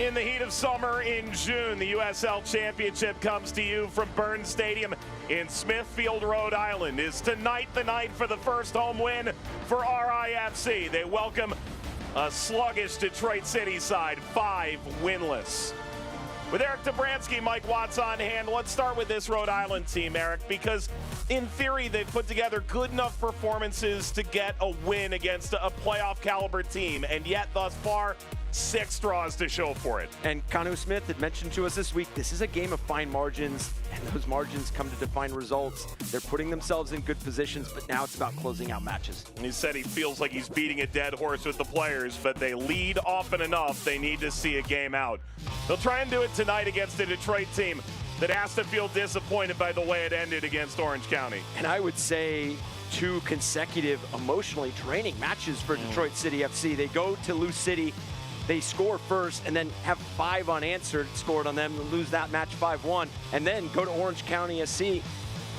In the heat of summer in June, the USL Championship comes to you from Burns Stadium in Midfield, Rhode Island. Is tonight the night for the first home win for RIFC? They welcome a sluggish Detroit City side, 5 winless. With Eric Dobransky, Mike Watts on hand, let's start with this Rhode Island team, Eric, because in theory they've put together good enough performances to get a win against a playoff caliber team, and yet thus far 6 draws to show for it. And Kanu Smith had mentioned to us this week, this is a game of fine margins, and those margins come to define results. They're putting themselves in good positions, but now it's about closing out matches. He said he feels like he's beating a dead horse with the players, but they lead often enough. They need to see a game out. They'll try and do it tonight against a Detroit team that has to feel disappointed by the way it ended against Orange County. And I would say 2 consecutive emotionally draining matches for Detroit City FC. They go to Lou City, they score first and then have 5 unanswered scored on them and lose that match 5-1, and then go to Orange County SC,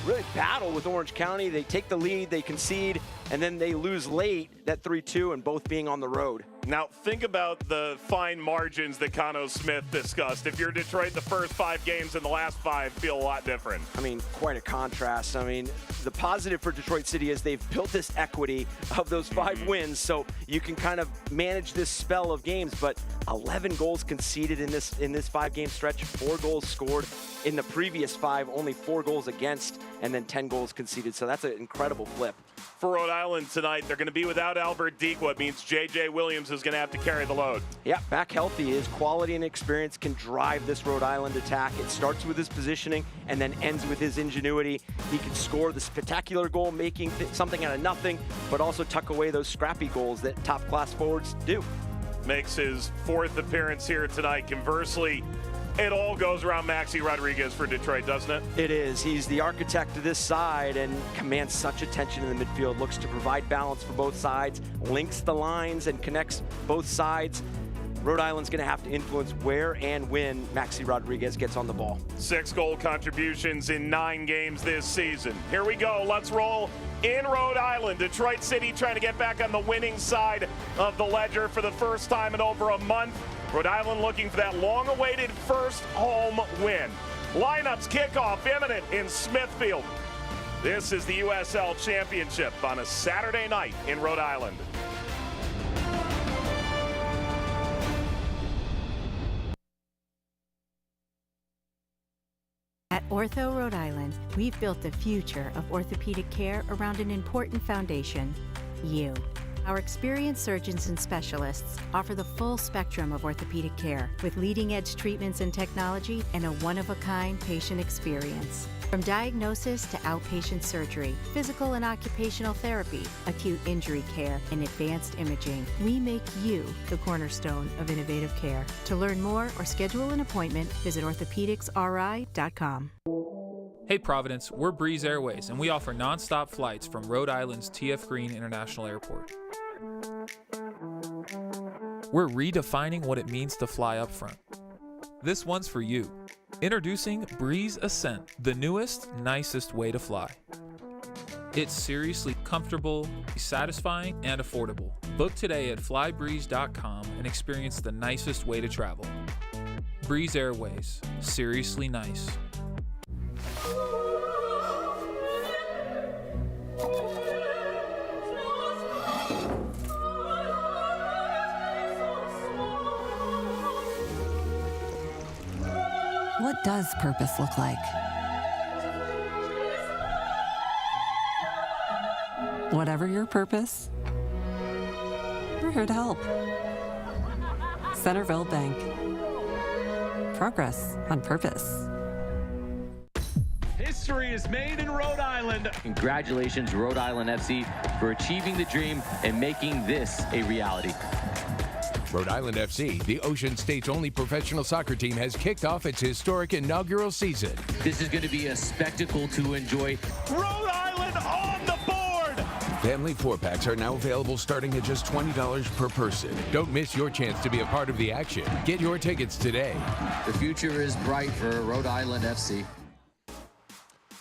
really battle with Orange County. They take the lead, they concede, and then they lose late, that 3-2, and both being on the road. Now think about the fine margins that Kano Smith discussed. If you're Detroit, the first 5 games and the last 5 feel a lot different. I mean, quite a contrast. I mean, the positive for Detroit City is they've built this equity of those 5 wins, so you can kind of manage this spell of games, but 11 goals conceded in this 5-game stretch, 4 goals scored. In the previous 5, only 4 goals against, and then 10 goals conceded, so that's an incredible flip. For Rhode Island tonight, they're going to be without Albert Dequa. It means J.J. Williams is going to have to carry the load. Yeah, back healthy. His quality and experience can drive this Rhode Island attack. It starts with his positioning and then ends with his ingenuity. He can score the spectacular goal, making something out of nothing, but also tuck away those scrappy goals that top-class forwards do. Makes his 4th appearance here tonight. Conversely, it all goes around Maxi Rodriguez for Detroit, doesn't it? It is. He's the architect of this side and commands such attention in the midfield, looks to provide balance for both sides, links the lines and connects both sides. Rhode Island's going to have to influence where and when Maxi Rodriguez gets on the ball. 6 goal contributions in 9 games this season. Here we go. Let's roll in Rhode Island. Detroit City trying to get back on the winning side of the ledger for the first time in over a month. Rhode Island looking for that long-awaited first home win. Lineups kickoff imminent in Smithfield. This is the USL Championship on a Saturday night in Rhode Island. At Ortho Rhode Island, we've built the future of orthopedic care around an important foundation, you. Our experienced surgeons and specialists offer the full spectrum of orthopedic care with leading-edge treatments and technology and a one-of-a-kind patient experience. From diagnosis to outpatient surgery, physical and occupational therapy, acute injury care, and advanced imaging, we make you the cornerstone of innovative care. To learn more or schedule an appointment, visit orthopedicsri.com. Hey Providence, we're Breeze Airways, and we offer non-stop flights from Rhode Island's T.F. Green International Airport. We're redefining what it means to fly up front. This one's for you. Introducing Breeze Ascent, the newest, nicest way to fly. It's seriously comfortable, satisfying, and affordable. Book today at flybreeze.com and experience the nicest way to travel. Breeze Airways, seriously nice. What does purpose look like? Whatever your purpose, we're here to help. Centerville Bank. Progress on purpose. History is made in Rhode Island. Congratulations, Rhode Island FC, for achieving the dream and making this a reality. Rhode Island FC, the Ocean State's only professional soccer team, has kicked off its historic inaugural season. This is going to be a spectacle to enjoy. Rhode Island on the board! Family 4-packs are now available starting at just $20 per person. Don't miss your chance to be a part of the action. Get your tickets today. The future is bright for Rhode Island FC.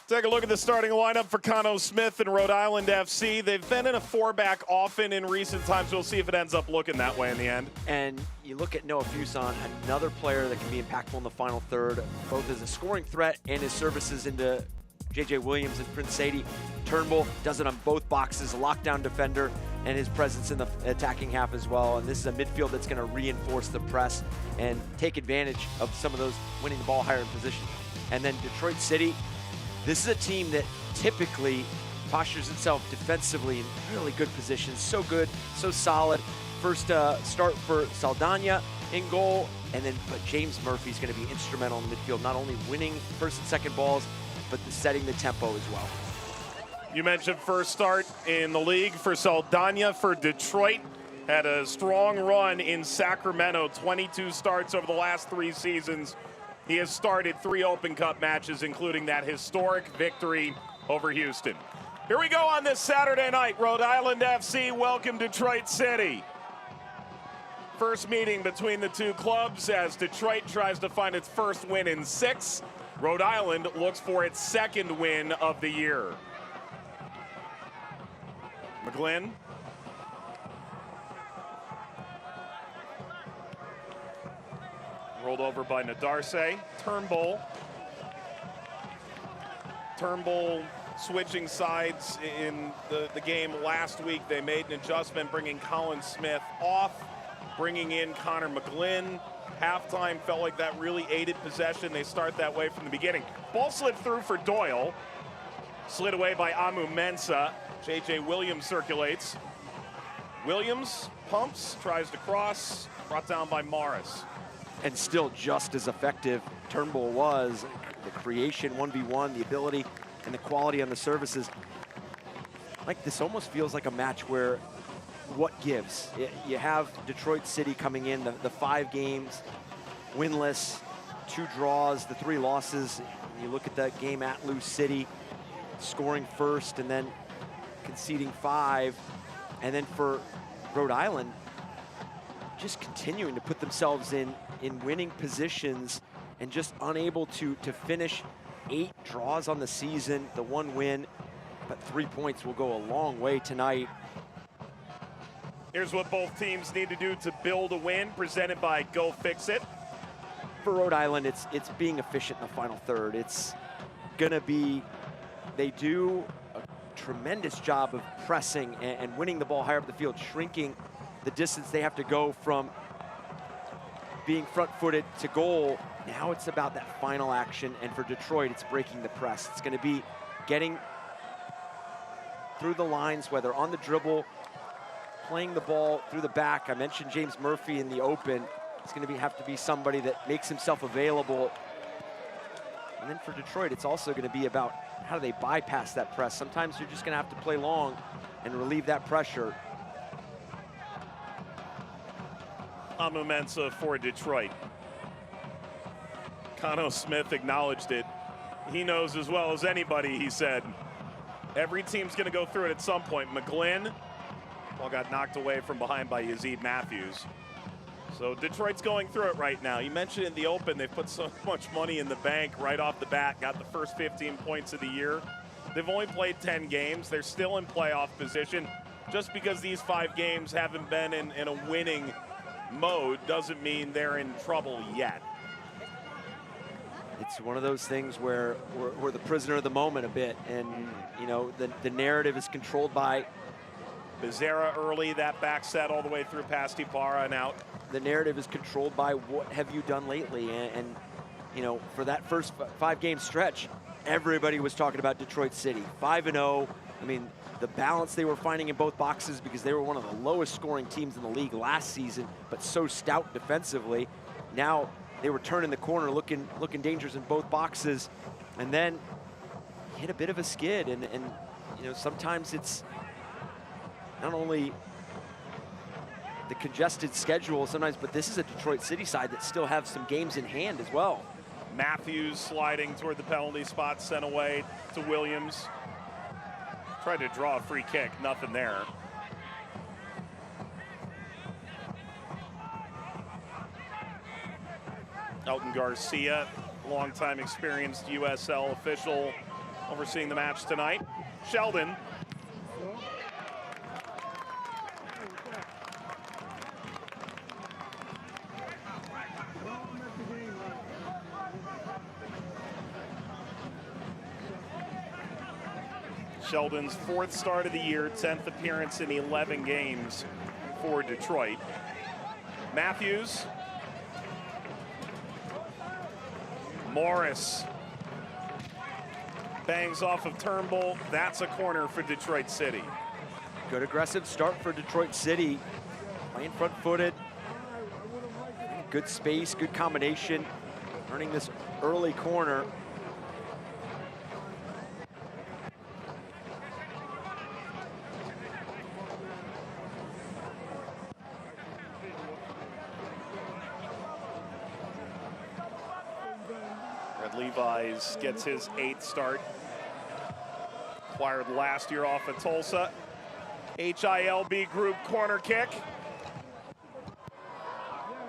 Take a look at the starting lineup for Cano Smith and Rhode Island FC. They've been in a 4-back often in recent times. We'll see if it ends up looking that way in the end. And you look at Noah Fuson, another player that can be impactful in the final third, both as a scoring threat and his services into J.J. Williams and Prince Sadie. Turnbull does it on both boxes, a lockdown defender, and his presence in the attacking half as well. And this is a midfield that's going to reinforce the press and take advantage of some of those winning the ball higher in position. And then Detroit City, this is a team that typically postures itself defensively in really good positions. So good, so solid. First start for Saldana in goal, but James Murphy's going to be instrumental in the midfield, not only winning first and second balls, but setting the tempo as well. You mentioned first start in the league for Saldana for Detroit. Had a strong run in Sacramento, 22 starts over the last 3 seasons. He has started 3 Open Cup matches, including that historic victory over Houston. Here we go on this Saturday night. Rhode Island FC welcome Detroit City. First meeting between the two clubs as Detroit tries to find its first win in 6. Rhode Island looks for its 2nd win of the year. McGlynn. Rolled over by Nadarse. Turnbull switching sides in the game last week. They made an adjustment, bringing Colin Smith off, bringing in Connor McGlynn. Halftime felt like that really aided possession. They start that way from the beginning. Ball slid through for Doyle. Slid away by Amu Mensah. J.J. Williams circulates. Williams pumps, tries to cross, brought down by Morris. And still just as effective Turnbull was. The creation, 1v1, the ability and the quality on the services. Like, this almost feels like a match where what gives? You have Detroit City coming in, the 5 games, winless, 2 draws, the 3 losses. You look at that game at Lou City, scoring first and then conceding 5. And then for Rhode Island, just continuing to put themselves in winning positions and just unable to finish 8 draws on the season, the 1 win, but 3 points will go a long way tonight. Here's what both teams need to do to build a win, presented by Go Fix It. For Rhode Island, it's being efficient in the final third. It's gonna be, they do a tremendous job of pressing and winning the ball higher up the field, shrinking the distance they have to go from being front-footed to goal. Now it's about that final action, and for Detroit, it's breaking the press. It's gonna be getting through the lines, whether on the dribble, playing the ball through the back. I mentioned James Murphy in the open. It's gonna have to be somebody that makes himself available. And then for Detroit, it's also gonna be about how do they bypass that press. Sometimes you're just gonna have to play long and relieve that pressure. Amu Mensah for Detroit. Cano Smith acknowledged it. He knows as well as anybody, he said. Every team's gonna go through it at some point. McGlynn, ball got knocked away from behind by Yazid Matthews. So Detroit's going through it right now. You mentioned in the open, they've put so much money in the bank right off the bat, got the first 15 points of the year. They've only played 10 games. They're still in playoff position. Just because these 5 games haven't been in a winning mode doesn't mean they're in trouble yet. It's one of those things where we're the prisoner of the moment a bit, and you know the narrative is controlled by Becerra early, that back set all the way through past Ibarra and out. The narrative is controlled by what have you done lately, and you know, for that first 5-game stretch, everybody was talking about Detroit City, 5-0. I mean, the balance they were finding in both boxes, because they were one of the lowest scoring teams in the league last season, but so stout defensively. Now they were turning the corner, looking dangerous in both boxes, and then hit a bit of a skid. And you know, sometimes it's not only the congested schedule sometimes, but this is a Detroit City side that still have some games in hand as well. Matthews sliding toward the penalty spot, sent away to Williams. Tried to draw a free kick, nothing there. Elton Garcia, longtime experienced USL official, overseeing the match tonight. Sheldon. Sheldon's 4th start of the year, 10th appearance in 11 games for Detroit. Matthews. Morris bangs off of Turnbull. That's a corner for Detroit City. Good aggressive start for Detroit City. Playing front-footed. Good space, good combination. Earning this early corner. Levi's gets his 8th start. Acquired last year off of Tulsa. HILB group corner kick.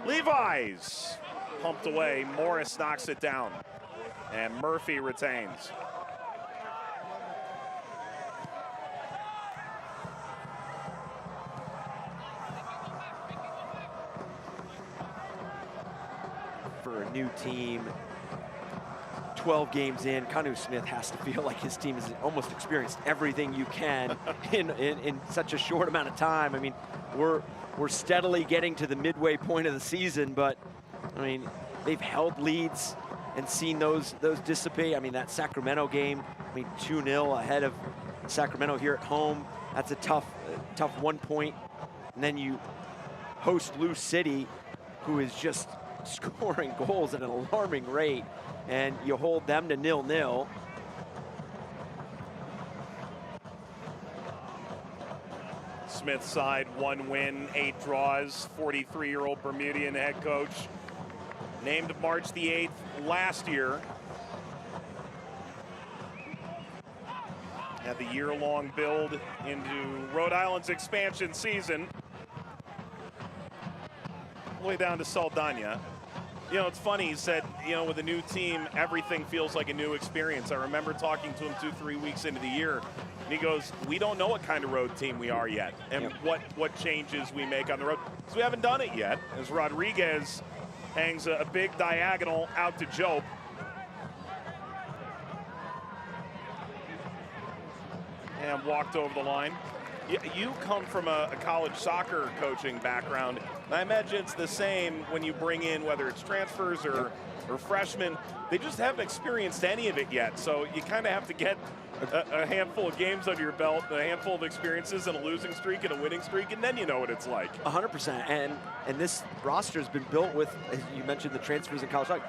Levi's pumped away. Morris knocks it down. And Murphy retains. For a new team, 12 games in, Kanu Smith has to feel like his team has almost experienced everything you can in such a short amount of time. I mean, we're steadily getting to the midway point of the season, but I mean, they've held leads and seen those dissipate. I mean, that Sacramento game, I mean, 2-0 ahead of Sacramento here at home. That's a tough 1 point. And then you host Lou City, who is just scoring goals at an alarming rate, and you hold them to 0-0. Smith's side, 1 win, 8 draws. 43-year-old Bermudian head coach, named March the 8th last year. Had the year-long build into Rhode Island's expansion season. All the way down to Saldana. You know, it's funny, he said, you know, with a new team, everything feels like a new experience. I remember talking to him 2-3 weeks into the year, and he goes, we don't know what kind of road team we are yet, and what changes we make on the road. So we haven't done it yet, as Rodriguez hangs a big diagonal out to Jope. And walked over the line. You come from a college soccer coaching background. I imagine it's the same when you bring in, whether it's transfers or freshmen. They just haven't experienced any of it yet. So you kind of have to get a handful of games under your belt, a handful of experiences, and a losing streak and a winning streak, and then you know what it's like. 100%. And this roster has been built with, as you mentioned, the transfers in college soccer,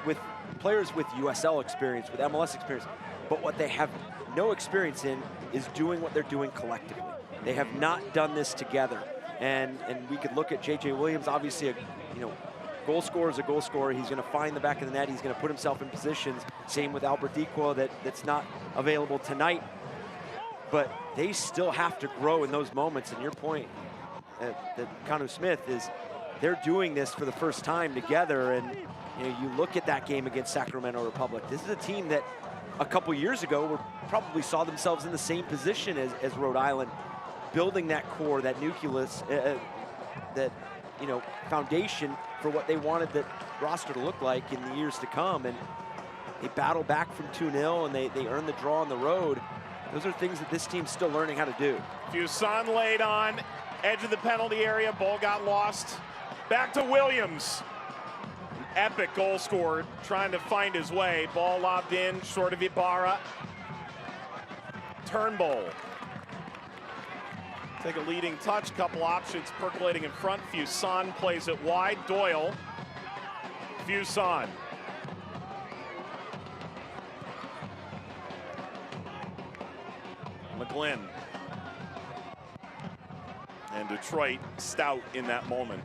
with players with USL experience, with MLS experience. But what they have no experience in is doing what they're doing collectively. They have not done this together. And we could look at J.J. Williams, obviously, goal scorer is a goal scorer. He's going to find the back of the net. He's going to put himself in positions. Same with Albert Dequa, that's not available tonight. But they still have to grow in those moments. And your point, that Kanu Smith, is they're doing this for the first time together. And you look at that game against Sacramento Republic. This is a team that a couple years ago probably saw themselves in the same position as Rhode Island, building that core, that nucleus, that foundation for what they wanted that roster to look like in the years to come. And they battle back from 2-0 and they earn the draw on the road. Those are things that this team's still learning how to do. Fuson laid on, edge of the penalty area, ball got lost. Back to Williams. Epic goal scorer, trying to find his way. Ball lobbed in, short of Ibarra. Turnbull. Take a leading touch, couple options percolating in front. Fuson plays it wide. Doyle. Fuson. McGlynn. And Detroit stout in that moment.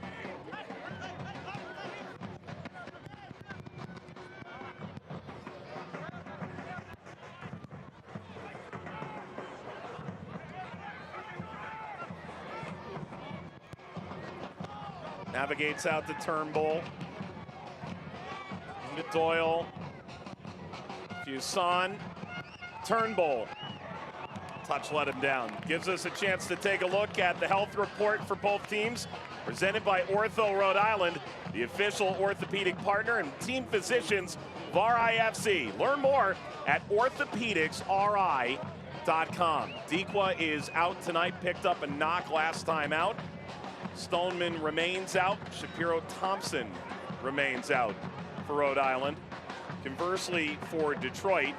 Navigates out to Turnbull. To Doyle. Jusan, Turnbull. Touch let him down. Gives us a chance to take a look at the health report for both teams. Presented by Ortho Rhode Island, the official orthopedic partner and team physicians of RIFC. Learn more at orthopedicsri.com. Dequa is out tonight, picked up a knock last time out. Stoneman remains out. Shapiro Thompson remains out for Rhode Island. Conversely, for Detroit,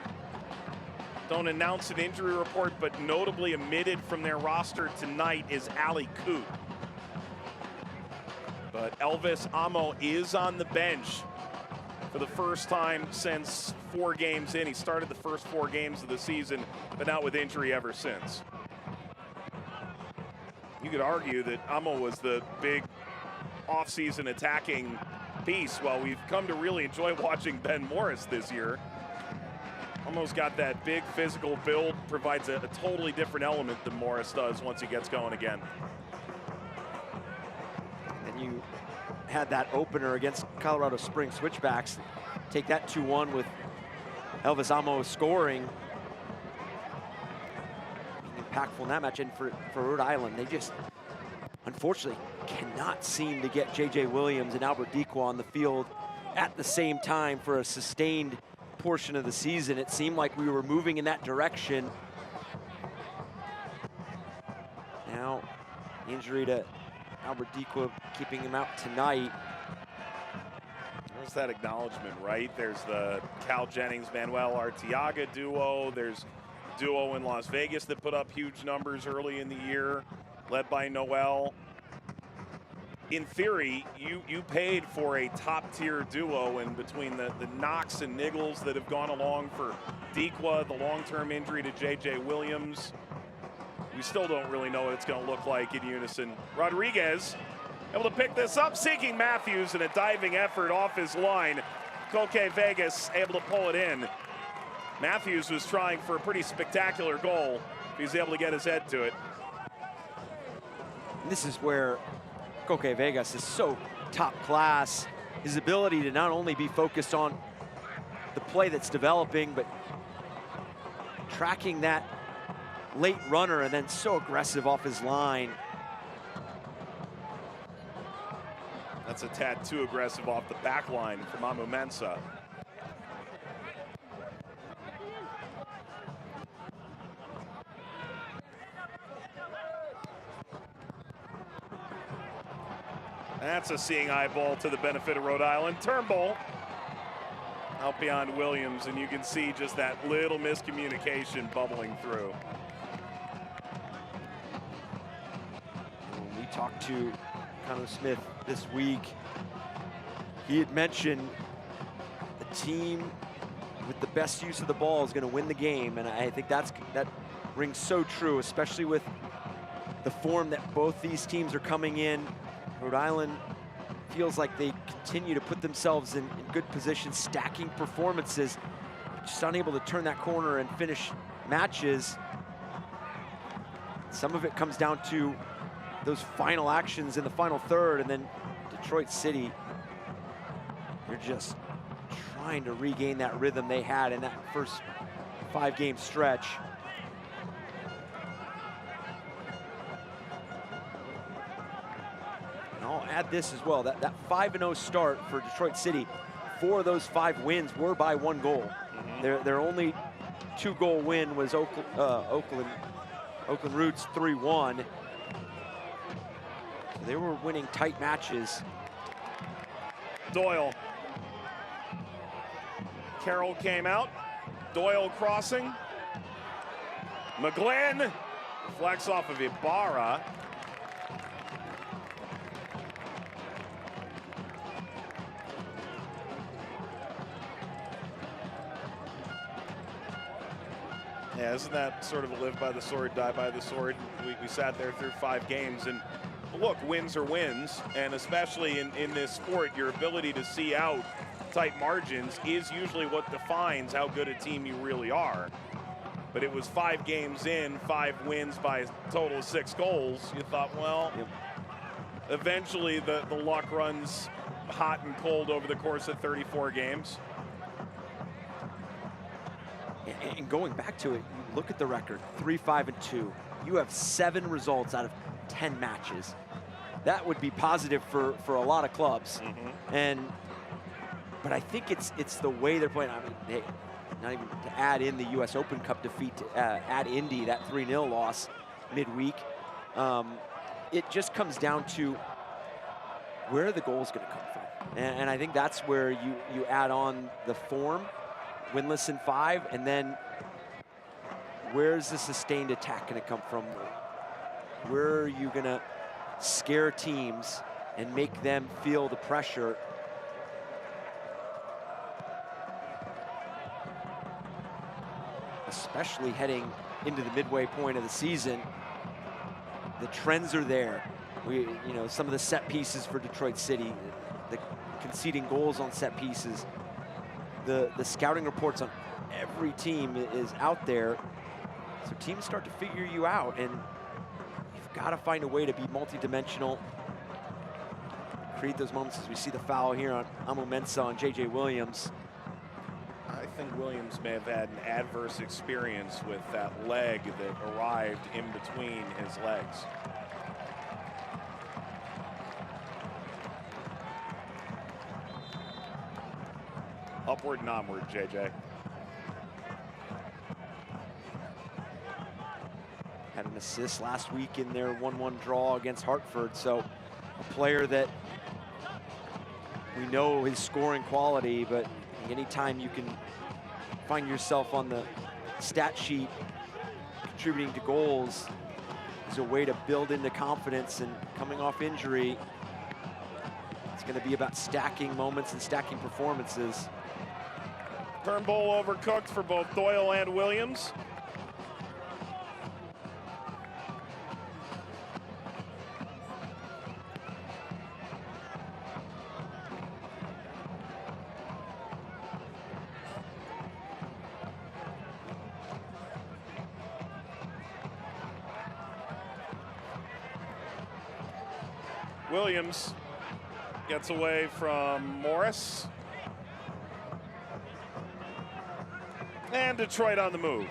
don't announce an injury report, but notably omitted from their roster tonight is Ali Coote. But Elvis Amo is on the bench for the first time since 4 games in. He started the first 4 games of the season, but out with injury ever since. You could argue that Amo was the big offseason attacking piece, while we've come to really enjoy watching Ben Morris this year. Amo's got that big physical build, provides a totally different element than Morris does once he gets going again. And you had that opener against Colorado Springs Switchbacks. Take that 2-1 with Elvis Amo scoring. Impactful in that match. And for Rhode Island, they just unfortunately cannot seem to get J.J. Williams and Albert Dequa on the field at the same time for a sustained portion of the season. It seemed like we were moving in that direction. Now, injury to Albert Dequa keeping him out tonight. There's that acknowledgement, right? There's the Cal Jennings-Manuel Arteaga duo. There's a duo in Las Vegas that put up huge numbers early in the year, led by Noel. In theory, you paid for a top-tier duo, and between the knocks and niggles that have gone along for Dequa, the long-term injury to J.J. Williams, we still don't really know what it's going to look like in unison. Rodriguez able to pick this up, seeking Matthews in a diving effort off his line. Coque Vegas able to pull it in. Matthews was trying for a pretty spectacular goal. He's able to get his head to it. This is where Coque Vegas is so top class. His ability to not only be focused on the play that's developing, but tracking that late runner and then so aggressive off his line. That's a tad too aggressive off the back line from Amu Mensah. That's a seeing eye ball to the benefit of Rhode Island. Turnbull out beyond Williams, and you can see just that little miscommunication bubbling through. When we talked to Connor Smith this week, he had mentioned the team with the best use of the ball is going to win the game, and I think that rings so true, especially with the form that both these teams are coming in. Rhode Island feels like they continue to put themselves in good position, stacking performances, just unable to turn that corner and finish matches. Some of it comes down to those final actions in the final third, and then Detroit City, they're just trying to regain that rhythm they had in that first 5-game stretch. And I'll add this as well, that 5-0 start for Detroit City, 4 of those 5 wins were by 1 goal. Their only 2-goal win was Oakland Roots 3-1. They were winning tight matches. Doyle. Carroll came out. Doyle crossing. McGlynn flex off of Ibarra. Yeah, isn't that sort of a live by the sword, die by the sword? We sat there through 5 games, and look, wins are wins, and especially in this sport, your ability to see out tight margins is usually what defines how good a team you really are. But it was 5 games in, 5 wins by a total of 6 goals. You thought, well, eventually the luck runs hot and cold over the course of 34 games. And going back to it, you look at the record, 3-5-2. You have 7 results out of 10 matches. That would be positive for a lot of clubs. But I think it's the way they're playing. I mean, hey, not even to add in the U.S. Open Cup defeat, add Indy, that 3-0 loss midweek. It just comes down to where are the goals going to come from? And I think that's where you add on the form, winless in 5, and then where's the sustained attack going to come from? Where are you going to scare teams and make them feel the pressure? Especially heading into the midway point of the season, the trends are there. Some of the set pieces for Detroit City, the conceding goals on set pieces, the scouting reports on every team is out there. So teams start to figure you out, and you've got to find a way to be multidimensional, create those moments. As we see the foul here on Amo Mensah on J.J. Williams. I think Williams may have had an adverse experience with that leg that arrived in between his legs. Upward and onward, JJ. Had an assist last week in their 1-1 draw against Hartford. So a player that we know his scoring quality, but anytime you can find yourself on the stat sheet contributing to goals is a way to build into confidence. And coming off injury, it's going to be about stacking moments and stacking performances. Turnbull overcooked for both Doyle and Williams. Williams gets away from Morris. And Detroit on the move.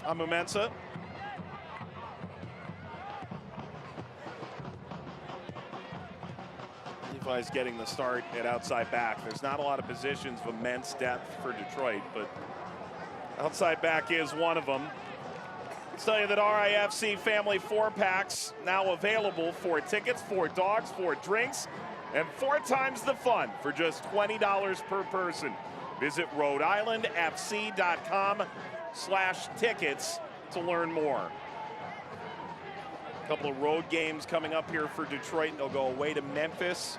Amo Mensah. Levi's getting the start at outside back. There's not a lot of positions of immense depth for Detroit, but outside back is one of them. Let's tell you that RIFC Family 4-packs now available, 4 tickets, 4 dogs, 4 drinks, and 4 times the fun for just $20 per person. Visit RhodeIslandFC.com/tickets to learn more. A couple of road games coming up here for Detroit. They'll go away to Memphis.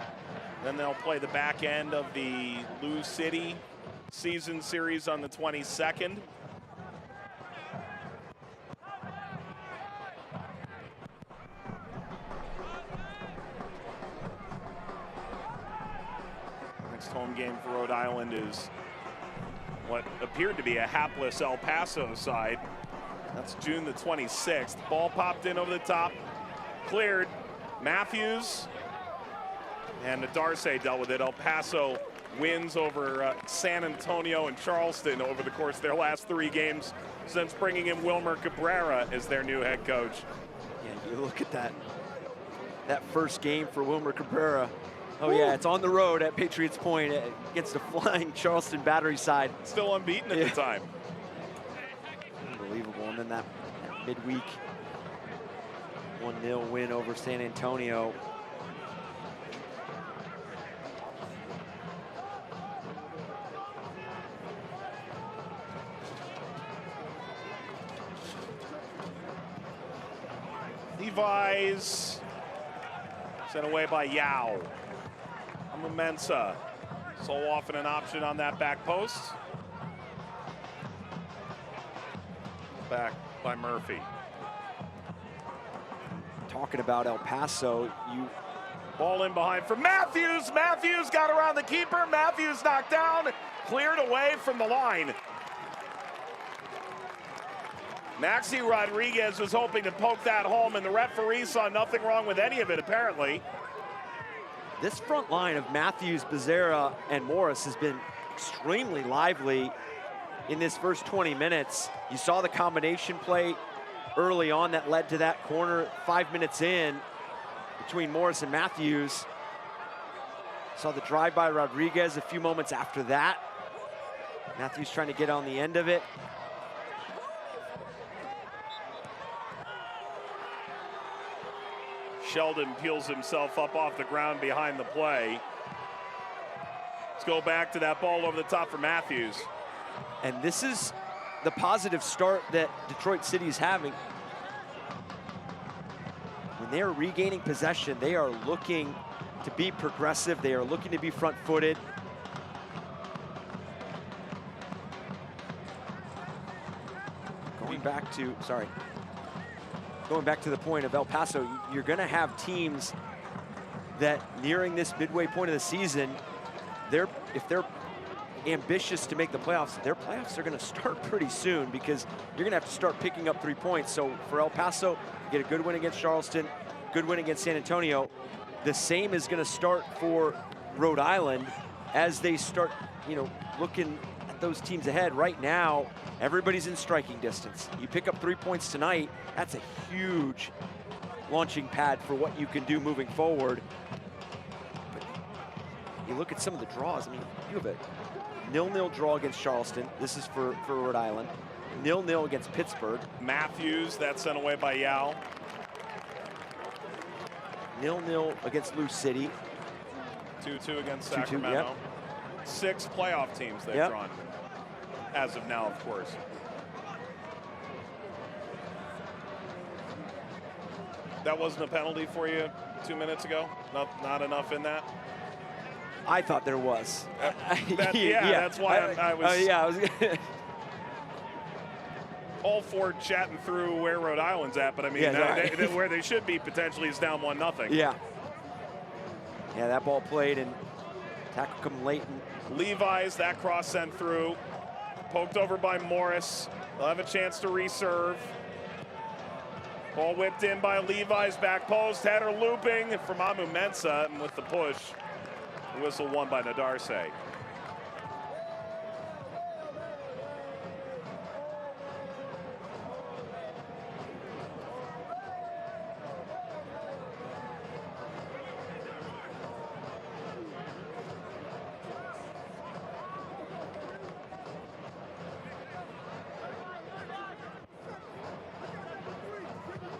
Then they'll play the back end of the Lou City season series on the 22nd. Next home game for Rhode Island is what appeared to be a hapless El Paso side. That's June the 26th. Ball popped in over the top, cleared. Matthews and Darce dealt with it. El Paso wins over San Antonio and Charleston over the course of their last 3 games since bringing in Wilmer Cabrera as their new head coach. Yeah, you look at that first game for Wilmer Cabrera. Oh yeah, it's on the road at Patriots Point against a flying Charleston Battery side. Still unbeaten at the time. Unbelievable. And then that midweek 1-0 win over San Antonio. Levi's sent away by Yao. Amo Mensah, so often an option on that back post. Back by Murphy. Talking about El Paso, you Ball in behind for Matthews. Matthews got around the keeper. Matthews knocked down, cleared away from the line. Maxi Rodriguez was hoping to poke that home, and the referee saw nothing wrong with any of it, apparently. This front line of Matthews, Becerra, and Morris has been extremely lively in this first 20 minutes. You saw the combination play early on that led to that corner 5 minutes in between Morris and Matthews. Saw the drive by Rodriguez a few moments after that. Matthews trying to get on the end of it. Sheldon peels himself up off the ground behind the play. Let's go back to that ball over the top for Matthews. And this is the positive start that Detroit City is having. When they are regaining possession, they are looking to be progressive. They are looking to be front-footed. Going back to the point of El Paso, you're going to have teams that nearing this midway point of the season, if they're ambitious to make the playoffs, their playoffs are going to start pretty soon because you're going to have to start picking up 3 points. So for El Paso, get a good win against Charleston, good win against San Antonio. The same is going to start for Rhode Island as they start, looking at those teams ahead. Right now, everybody's in striking distance. You pick up 3 points tonight, that's a huge launching pad for what you can do moving forward. But you look at some of the draws. I mean, you have a 0-0 draw against Charleston. This is for Rhode Island. 0-0 against Pittsburgh. Matthews, that's sent away by Yao. 0-0 against Lou City. 2-2 against Sacramento. Yep. 6 playoff teams they've drawn. As of now, of course. That wasn't a penalty for you 2 minutes ago? Not enough in that? I thought there was. That's why I was I was all for chatting through where Rhode Island's at, but I mean, where they should be potentially is down 1-0. Yeah, that ball played and tackle come late. Levi's, that cross sent through. Poked over by Morris. They'll have a chance to reserve. Ball whipped in by Levi's back post. Header looping from Amu Mensah, and with the push, the whistle won by Nadarse.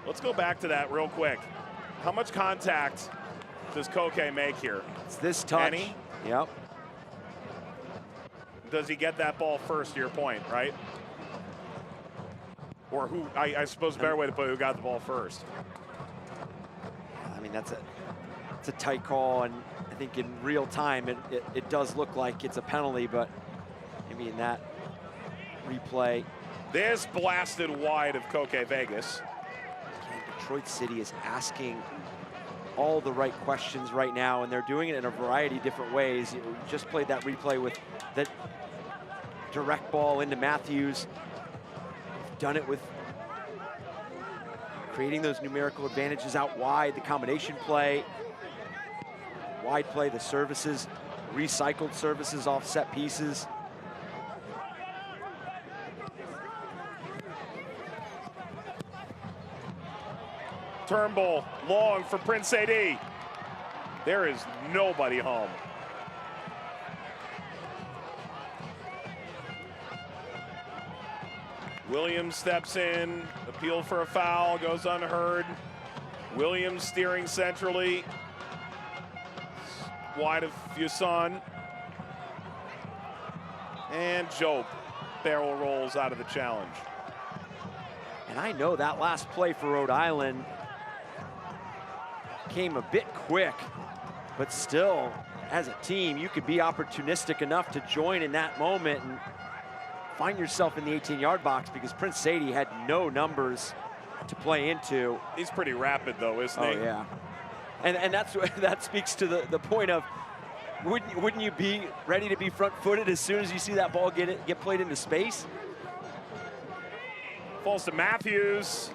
Let's go back to that real quick. How much contact does Koke make here? It's this touch. Any? Yep. Does he get that ball first, to your point, right? Or who, I suppose a better way to put it, who got the ball first? I mean, it's a tight call, and I think in real time it does look like it's a penalty, but maybe in that replay. This blasted wide of Koke Vegas. Detroit City is asking all the right questions right now, and they're doing it in a variety of different ways. You just played that replay with that direct ball into Matthews. You've done it with creating those numerical advantages out wide, the combination play, wide play, the services, recycled services off set pieces. Turnbull, long for Prince AD. There is nobody home. Williams steps in, appeal for a foul, goes unheard. Williams steering centrally. Wide of Fuson. And Jope barrel rolls out of the challenge. And I know that last play for Rhode Island came a bit quick, but still, as a team, you could be opportunistic enough to join in that moment and find yourself in the 18-yard box, because Prince Sadie had no numbers to play into. He's pretty rapid though, isn't he? Oh yeah. And that speaks to the point of, wouldn't you be ready to be front-footed as soon as you see that ball get played into space? Falls to Matthews.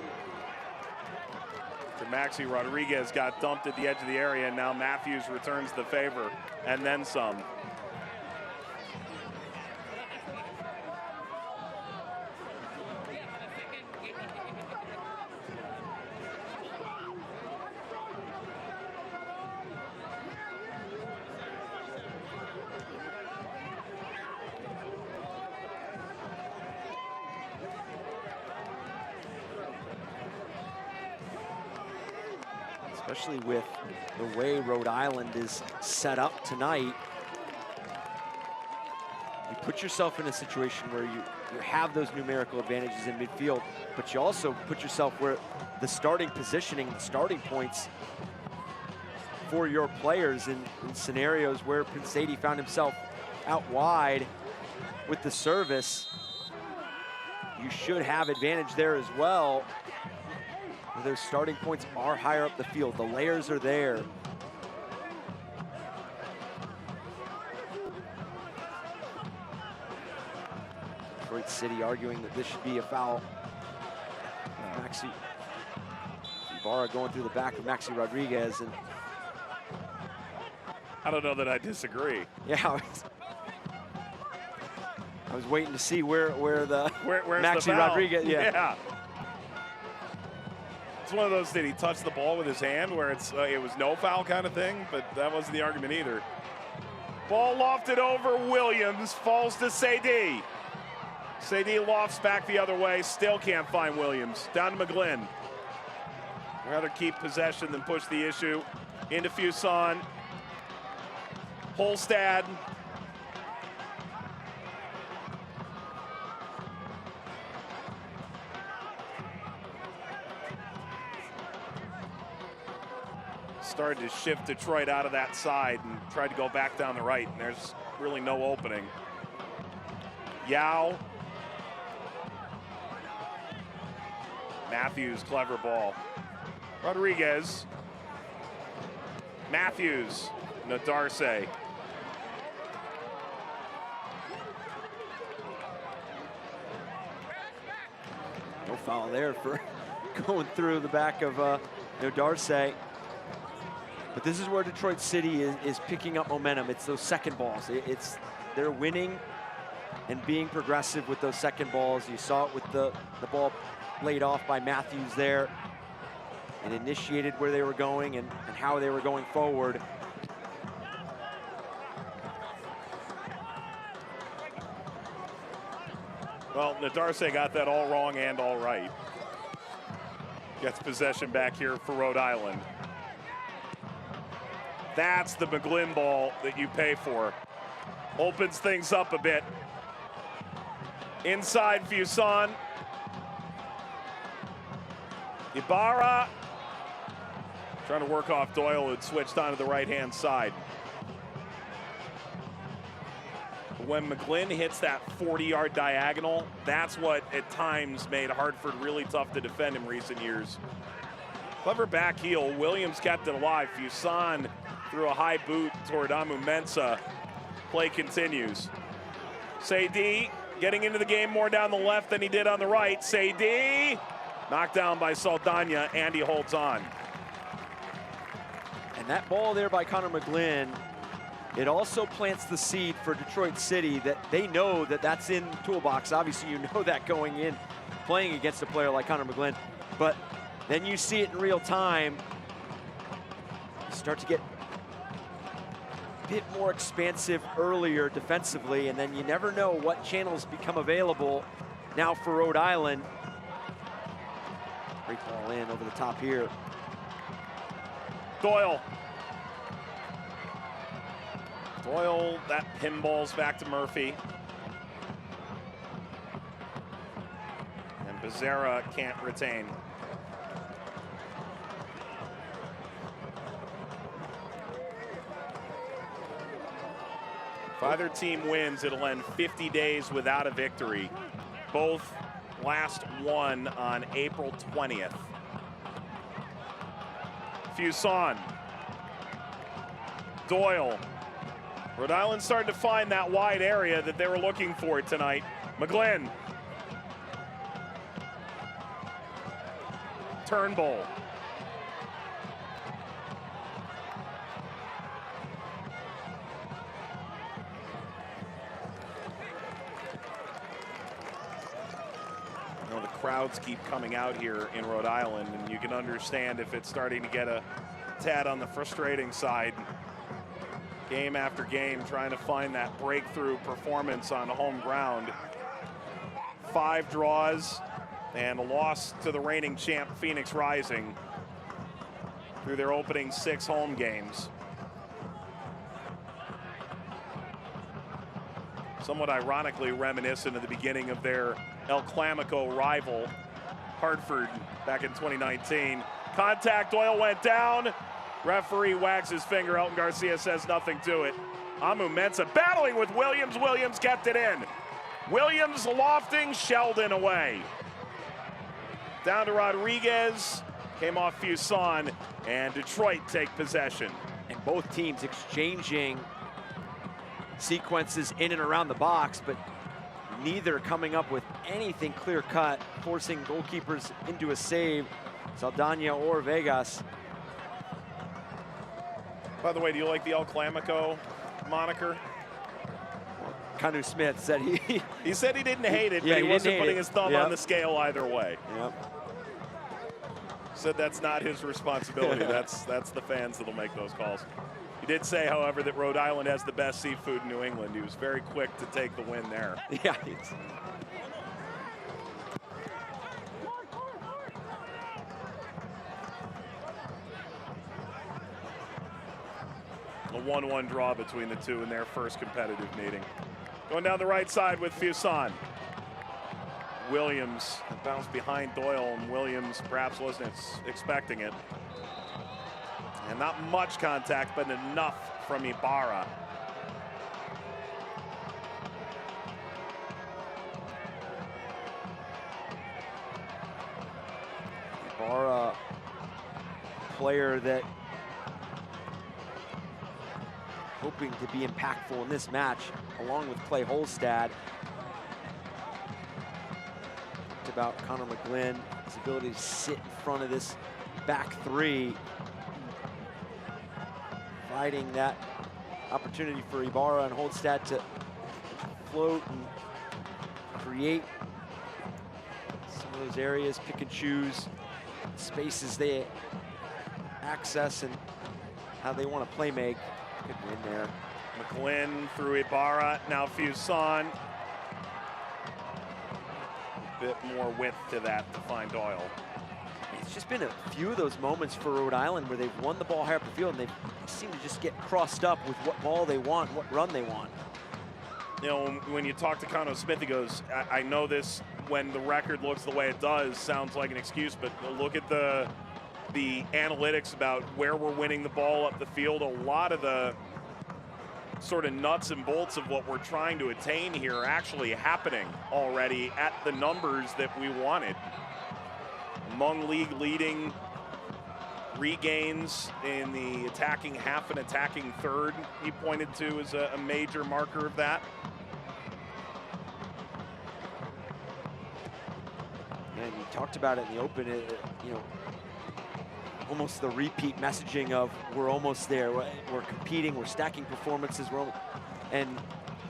Maxi Rodriguez got dumped at the edge of the area, and now Matthews returns the favor, and then some. Especially with the way Rhode Island is set up tonight. You put yourself in a situation where you have those numerical advantages in midfield, but you also put yourself where the starting positioning, the starting points for your players in scenarios where Prince Sadie found himself out wide with the service. You should have advantage there as well. Those starting points are higher up the field. The layers are there. Detroit City arguing that this should be a foul. Maxi Ibarra going through the back of Maxi Rodriguez. And I don't know that I disagree. yeah, I was waiting to see where's Where's Maxi the foul? Rodriguez. Yeah. It's one of those, did he touch the ball with his hand where it was no foul kind of thing, but that wasn't the argument either. Ball lofted over Williams, falls to Sadie. Sadie lofts back the other way, still can't find Williams. Down to McGlynn. Rather keep possession than push the issue. Into Fuson. Holstad. Started to shift Detroit out of that side and tried to go back down the right, and there's really no opening. Yao. Matthews, clever ball. Rodriguez. Matthews. Nadarse. No foul there for going through the back of Nadarse. But this is where Detroit City is picking up momentum. It's those second balls. They're winning and being progressive with those second balls. You saw it with the ball laid off by Matthews there and initiated where they were going and how they were going forward. Well, Nadarse got that all wrong and all right. Gets possession back here for Rhode Island. That's the McGlynn ball that you pay for. Opens things up a bit. Inside Fuson. Ibarra. Trying to work off Doyle, who'd switched onto the right-hand side. When McGlynn hits that 40-yard diagonal, that's what at times made Hartford really tough to defend in recent years. Clever back heel. Williams kept it alive. Fuson threw a high boot toward Amu Mensah. Play continues. Sadie getting into the game more down the left than he did on the right. Sadie knocked down by Saldana, and he holds on. And that ball there by Connor McGlynn, it also plants the seed for Detroit City that they know that that's in the toolbox. Obviously, you know that going in, playing against a player like Connor McGlynn. But then you see it in real time. You start to get a bit more expansive earlier defensively, and then you never know what channels become available now for Rhode Island. Great ball in over the top here. Doyle. Doyle, that pinballs back to Murphy. And Becerra can't retain. If either team wins, it'll end 50 days without a victory. Both last won on April 20th. Fuson Doyle. Rhode Island starting to find that wide area that they were looking for tonight. McGlynn. Turnbull. The crowds keep coming out here in Rhode Island, and you can understand if it's starting to get a tad on the frustrating side. Game after game, trying to find that breakthrough performance on home ground. 5 draws and a loss to the reigning champ Phoenix Rising through their opening 6 home games. Somewhat ironically reminiscent of the beginning of their El Clamico rival, Hartford, back in 2019. Contact, Doyle went down. Referee wags his finger. Elton Garcia says nothing to it. Amu Mensah battling with Williams. Williams kept it in. Williams lofting Sheldon away. Down to Rodriguez. Came off Fuson, and Detroit take possession. And both teams exchanging sequences in and around the box, but neither coming up with anything clear-cut, forcing goalkeepers into a save, Saldana or Vegas. By the way, do you like the El Clamico moniker? Kanu Smith said he said he didn't hate it, yeah, but he wasn't putting his thumb Yep. on the scale either way. Yep. Said that's not his responsibility. that's the fans that'll make those calls. He did say, however, that Rhode Island has the best seafood in New England. He was very quick to take the win there. Yeah. A 1-1 draw between the two in their first competitive meeting. Going down the right side with Fuson. Williams bounced behind Doyle, and Williams perhaps wasn't expecting it. And not much contact, but enough from Ibarra. Ibarra, player that hoping to be impactful in this match, along with Clay Holstad. Talked about Connor McGlynn, his ability to sit in front of this back three, providing that opportunity for Ibarra and Holstad to float and create some of those areas, pick and choose spaces they access and how they want to play make. Good win there. McGlynn through Ibarra, now Fuson. A bit more width to that to find Doyle. It's just been a few of those moments for Rhode Island where they've won the ball higher up the field and they seem to just get crossed up with what ball they want, what run they want. You know, when you talk to Connor Smith, he goes, I know this, when the record looks the way it does, sounds like an excuse, but look at the analytics about where we're winning the ball up the field. A lot of the sort of nuts and bolts of what we're trying to attain here are actually happening already at the numbers that we wanted. Among league leading regains in the attacking half and attacking third, he pointed to as a major marker of that. And you talked about it in the open, you know, almost the repeat messaging of we're almost there, we're competing, we're stacking performances, and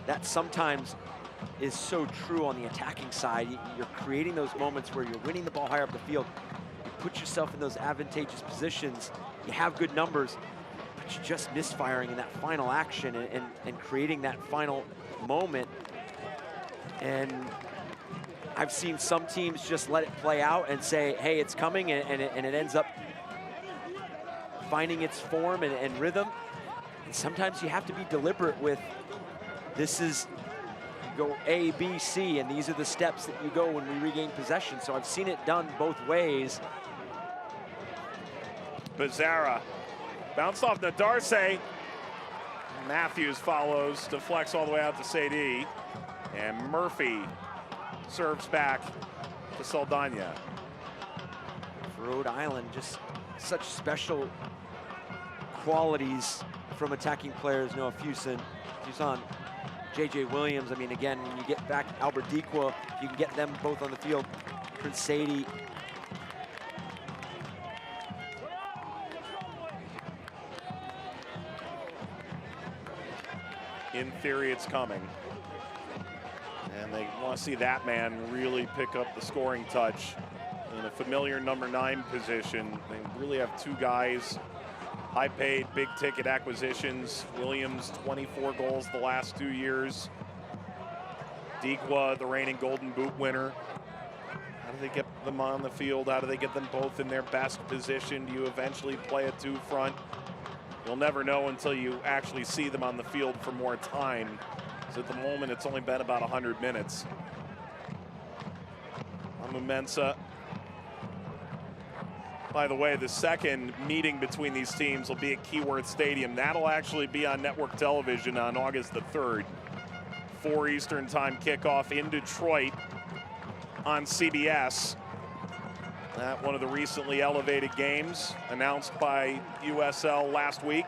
that sometimes is so true on the attacking side. You're creating those moments where you're winning the ball higher up the field, you put yourself in those advantageous positions, you have good numbers, but you're just misfiring in that final action and creating that final moment. And I've seen some teams just let it play out and say, hey, it's coming, and it ends up finding its form and rhythm. And sometimes you have to be deliberate with, this is, you go A, B, C, and these are the steps that you go when we regain possession. So I've seen it done both ways. Bizarra bounced off Nadarce. Matthews follows to flex all the way out to Sadie. And Murphy serves back to Saldana. For Rhode Island, just such special qualities from attacking players, Noah Fuson, JJ Williams. I mean, again, when you get back Albert Dequa, you can get them both on the field. Prince Sadie. In theory, it's coming. And they want to see that man really pick up the scoring touch in a familiar number 9 position. They really have 2 guys, high-paid, big-ticket acquisitions. Williams, 24 goals the last 2 years. Dequa, the reigning Golden Boot winner. How do they get them on the field? How do they get them both in their best position? Do you eventually play a 2-front? You'll never know until you actually see them on the field for more time. So at the moment, it's only been about 100 minutes. Amumensa. By the way, the second meeting between these teams will be at Keyworth Stadium. That'll actually be on network television on August the 3rd. 4 Eastern time kickoff in Detroit on CBS. That one of the recently elevated games announced by USL last week.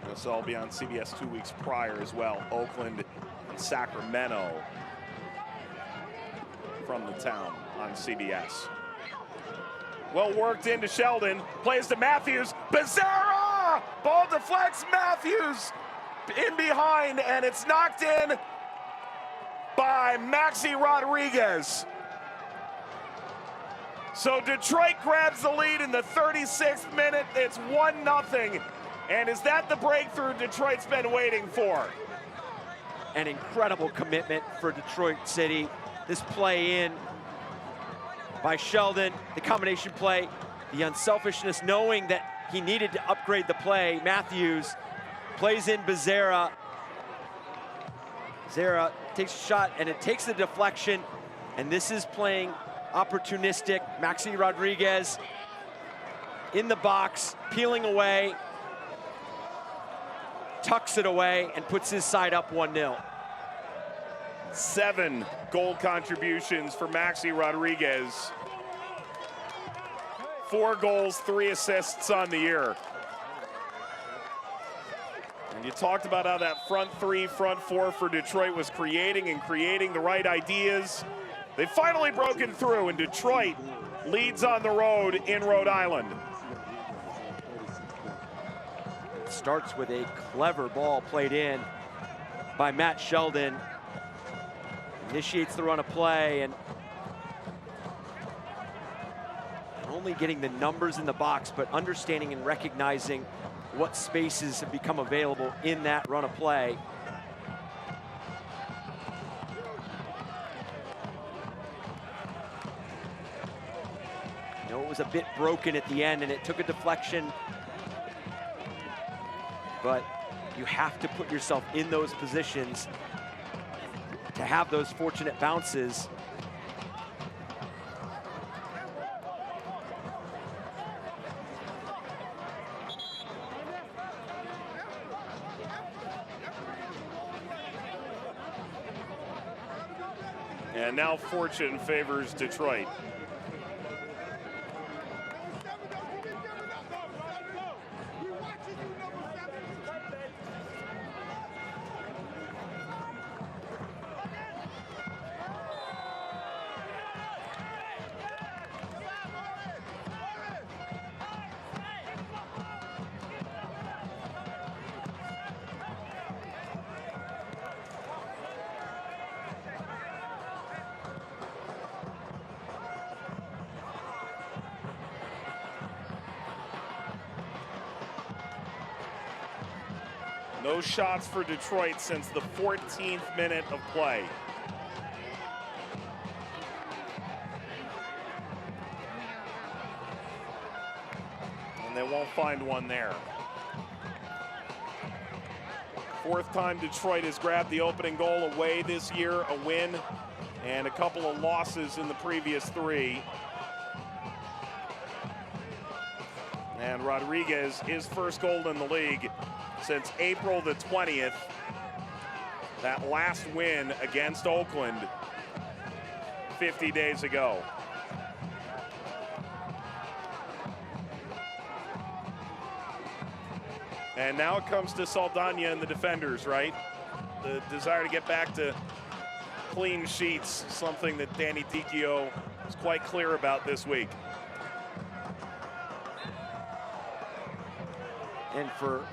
USL will be on CBS 2 weeks prior as well. Oakland and Sacramento from the town on CBS. Well worked into Sheldon, plays to Matthews, Becerra! Ball deflects, Matthews in behind, and it's knocked in by Maxi Rodriguez. So Detroit grabs the lead in the 36th minute. It's 1-0. And is that the breakthrough Detroit's been waiting for? An incredible commitment for Detroit City. This play in by Sheldon, the combination play, the unselfishness, knowing that he needed to upgrade the play. Matthews plays in Becerra. Becerra takes a shot, and it takes the deflection, and this is playing opportunistic. Maxi Rodriguez in the box, peeling away, tucks it away, and puts his side up 1-0. 7 goal contributions for Maxi Rodriguez. 4 goals, 3 assists on the year. And you talked about how that front 3, front 4 for Detroit was creating the right ideas. They've finally broken through, and Detroit leads on the road in Rhode Island. It starts with a clever ball played in by Matt Sheldon. Initiates the run of play, and not only getting the numbers in the box, but understanding and recognizing what spaces have become available in that run of play. You know, it was a bit broken at the end, and it took a deflection, but you have to put yourself in those positions to have those fortunate bounces. And now fortune favors Detroit. No shots for Detroit since the 14th minute of play. And they won't find one there. 4th time Detroit has grabbed the opening goal away this year, a win, and a couple of losses in the previous 3. And Rodriguez, his first goal in the league since April the 20th, that last win against Oakland 50 days ago. And now it comes to Saldana and the defenders, right? The desire to get back to clean sheets, something that Danny Dicchio was quite clear about this week. And for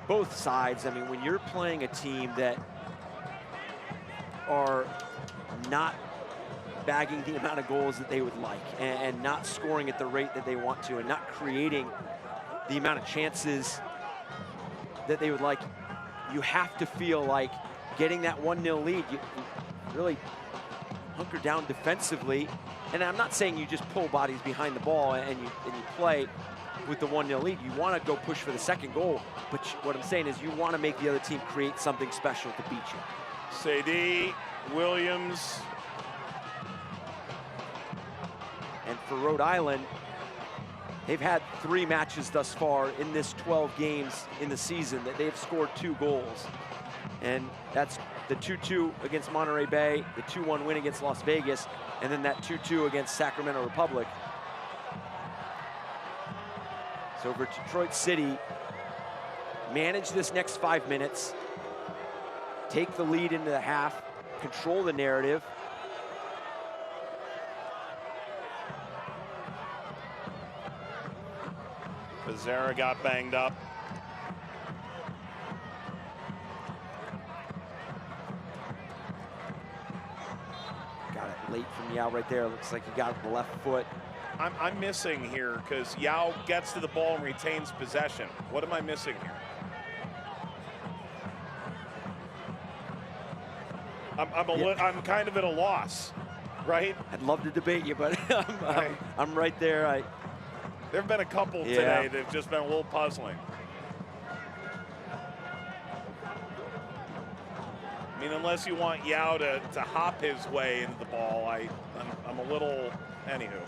both sides, I mean, when you're playing a team that are not bagging the amount of goals that they would like and not scoring at the rate that they want to and not creating the amount of chances that they would like, you have to feel like getting that 1-0 lead, you really hunker down defensively. And I'm not saying you just pull bodies behind the ball and you play with the 1-0 lead. You want to go push for the second goal, but what I'm saying is you want to make the other team create something special to beat you. Sadie, Williams. And for Rhode Island, they've had 3 matches thus far in this 12 games in the season that they've scored 2 goals. And that's the 2-2 against Monterey Bay, the 2-1 win against Las Vegas, and then that 2-2 against Sacramento Republic. So for Detroit City, manage this next 5 minutes, take the lead into the half, control the narrative. Becerra got banged up. Got it late from Yao right there. Looks like he got it with the left foot. I'm missing here because Yao gets to the ball and retains possession. What am I missing here? I'm kind of at a loss, right? I'd love to debate you, but I'm right there. There have been a couple today that have just been a little puzzling. I mean, unless you want Yao to hop his way into the ball, I'm a little, anywho.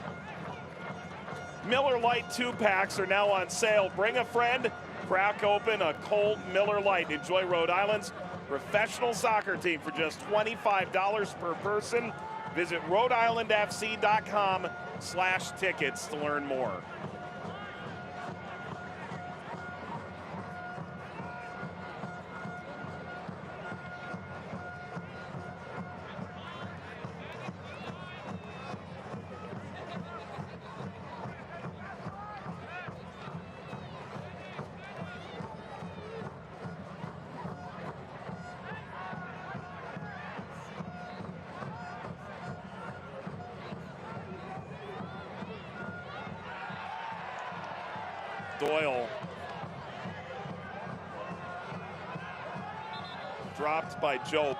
Miller Lite 2-packs are now on sale. Bring a friend, crack open a cold Miller Lite. Enjoy Rhode Island's professional soccer team for just $25 per person. Visit RhodeIslandFC.com/tickets to learn more. Doyle dropped by Job.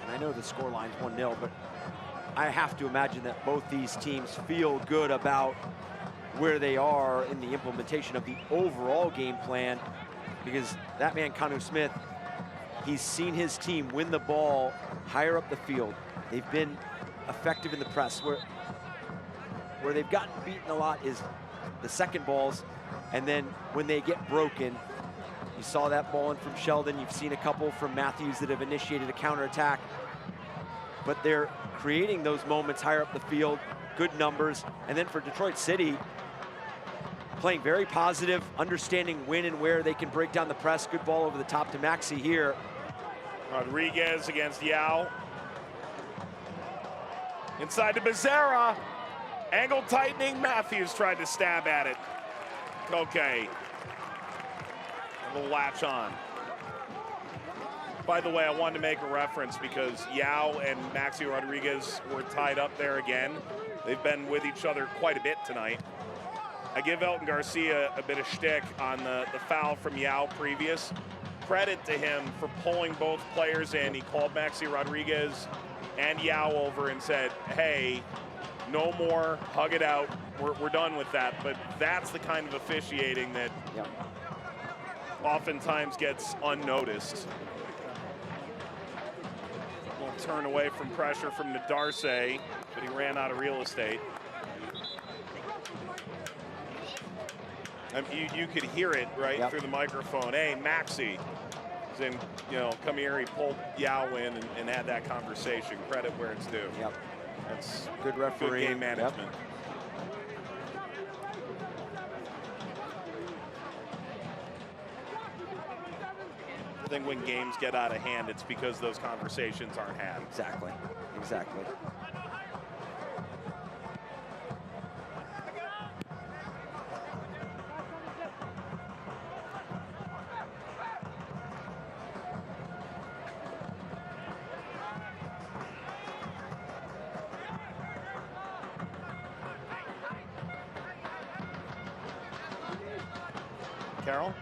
And I know the scoreline's 1-0, but I have to imagine that both these teams feel good about where they are in the implementation of the overall game plan, because that man, Kanu Smith, he's seen his team win the ball higher up the field. They've been effective in the press. Where they've gotten beaten a lot is the second balls, and then when they get broken, you saw that ball in from Sheldon. You've seen a couple from Matthews that have initiated a counterattack, but they're creating those moments higher up the field, good numbers. And then for Detroit City, playing very positive, understanding when and where they can break down the press. Good ball over the top to Maxi here. Rodriguez against Yao. Inside to Becerra. Angle tightening. Matthews tried to stab at it. Okay. A little latch on. By the way, I wanted to make a reference because Yao and Maxi Rodriguez were tied up there again. They've been with each other quite a bit tonight. I give Elton Garcia a bit of shtick on the foul from Yao previous. Credit to him for pulling both players in. He called Maxi Rodriguez and Yao over and said, hey, no more, hug it out. We're done with that. But that's the kind of officiating that oftentimes gets unnoticed. We'll turn away from pressure from Nadarce, but he ran out of real estate. You could hear it right through the microphone. Hey, Maxi. And, come here, he pulled Yao in and had that conversation. Credit where it's due. Yep. That's good referee. Good game management. I think when games get out of hand, it's because those conversations aren't had. Exactly. Carroll?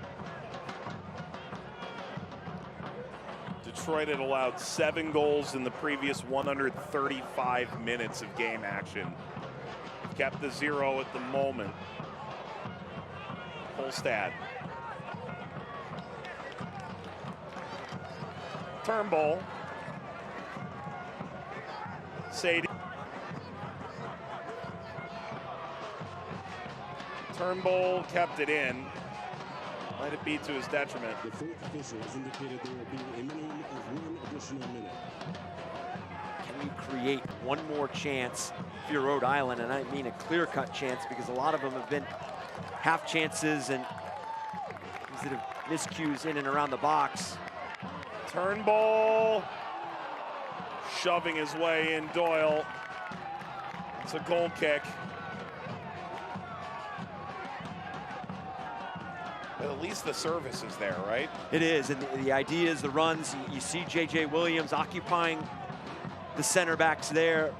Detroit had allowed 7 goals in the previous 135 minutes of game action. Kept the 0 at the moment. Holstad. Turnbull. Sadie. Turnbull kept it in. Might it be to his detriment? The fourth official has indicated there will be a minimum of 1 additional minute. Can we create one more chance if you're Rhode Island? And I mean a clear-cut chance, because a lot of them have been half chances and things that have miscues in and around the box. Turnbull shoving his way in. Doyle. It's a goal kick. At least the service is there, right? It is, and the idea is the runs. You see J.J. Williams occupying the center backs there,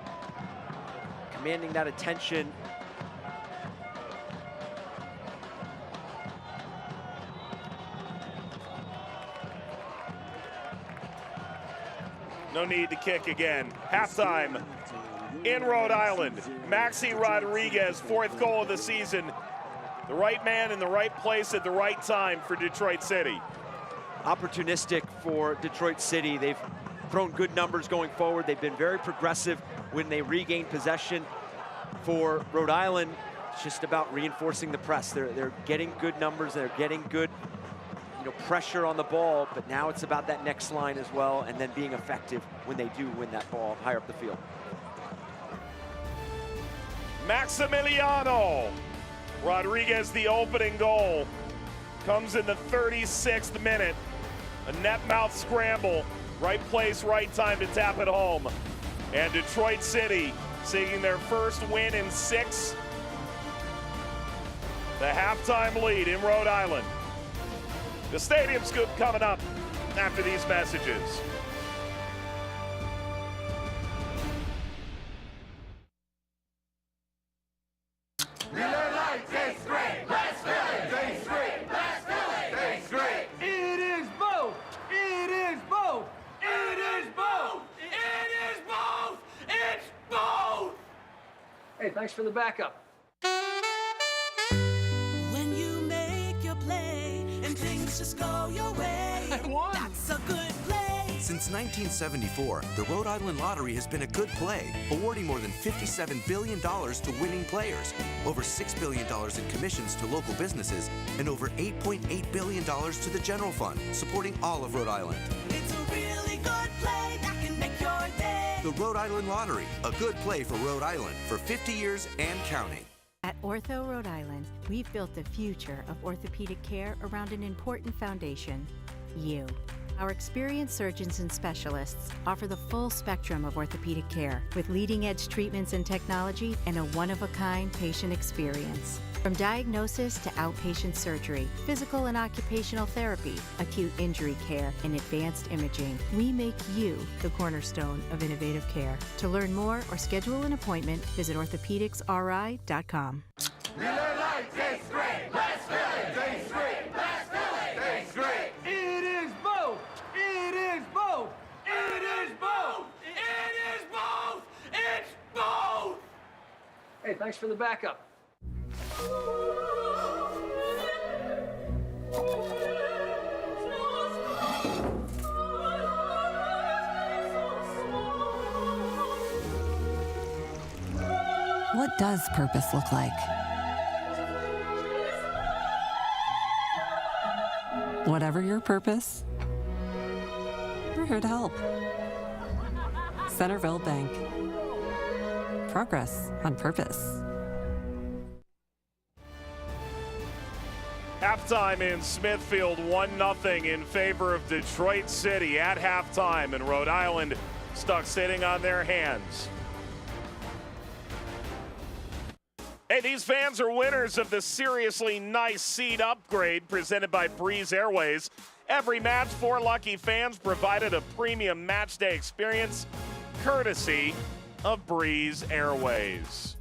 commanding that attention. No need to kick again. Halftime in Rhode Island. Maxi Rodriguez, 4th goal of the season. The right man in the right place at the right time for Detroit City. Opportunistic for Detroit City. They've thrown good numbers going forward. They've been very progressive when they regain possession. For Rhode Island, it's just about reinforcing the press. They're getting good numbers. They're getting good, pressure on the ball, but now it's about that next line as well, and then being effective when they do win that ball higher up the field. Maximiliano Rodriguez, the opening goal, comes in the 36th minute. A net mouth scramble, right place, right time to tap it home. And Detroit City seeking their first win in 6. The halftime lead in Rhode Island. The Stadium Scoop coming up after these messages. Hey, thanks for the backup. When you make your play and things just go your way, that's a good play. Since 1974, the Rhode Island Lottery has been a good play, awarding more than $57 billion to winning players, over $6 billion in commissions to local businesses, and over $8.8 billion to the general fund, supporting all of Rhode Island. It's a really good play that can make your day. The Rhode Island Lottery, a good play for Rhode Island for 50 years and counting. At Ortho Rhode Island, we've built the future of orthopedic care around an important foundation, you. Our experienced surgeons and specialists offer the full spectrum of orthopedic care with leading-edge treatments and technology and a one-of-a-kind patient experience. From diagnosis to outpatient surgery, physical and occupational therapy, acute injury care, and advanced imaging, we make you the cornerstone of innovative care. To learn more or schedule an appointment, visit orthopedicsri.com. Miller Lite tastes great. Let's fill it. Tastes great. Let's fill it. Tastes great. It is both. It is both. It is both. It is both. It's both. Hey, thanks for the backup. What does purpose look like? Whatever your purpose, we're here to help. Centerville Bank. Progress on purpose. Halftime in Smithfield, 1-0 in favor of Detroit City at halftime, and Rhode Island stuck sitting on their hands. Hey, these fans are winners of the seriously nice seat upgrade presented by Breeze Airways. Every match, 4 lucky fans provided a premium match day experience courtesy of Breeze Airways.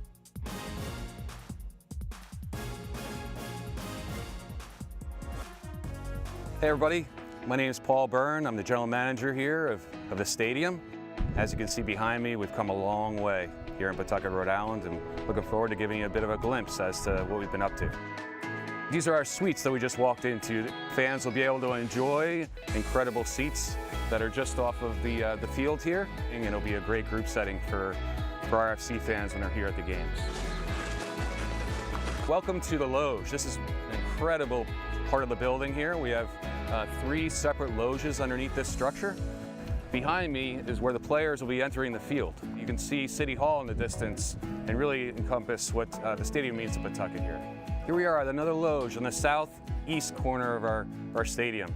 Hey everybody, my name is Paul Byrne. I'm the general manager here of the stadium. As you can see behind me, we've come a long way here in Pawtucket, Rhode Island, and looking forward to giving you a bit of a glimpse as to what we've been up to. These are our suites that we just walked into. Fans will be able to enjoy incredible seats that are just off of the field here, and it'll be a great group setting for RFC fans when they're here at the games. Welcome to the Loge. This is an incredible part of the building here. We have 3 separate loges underneath this structure. Behind me is where the players will be entering the field. You can see City Hall in the distance and really encompass what the stadium means to Pawtucket here. Here we are at another loge on the southeast corner of our stadium.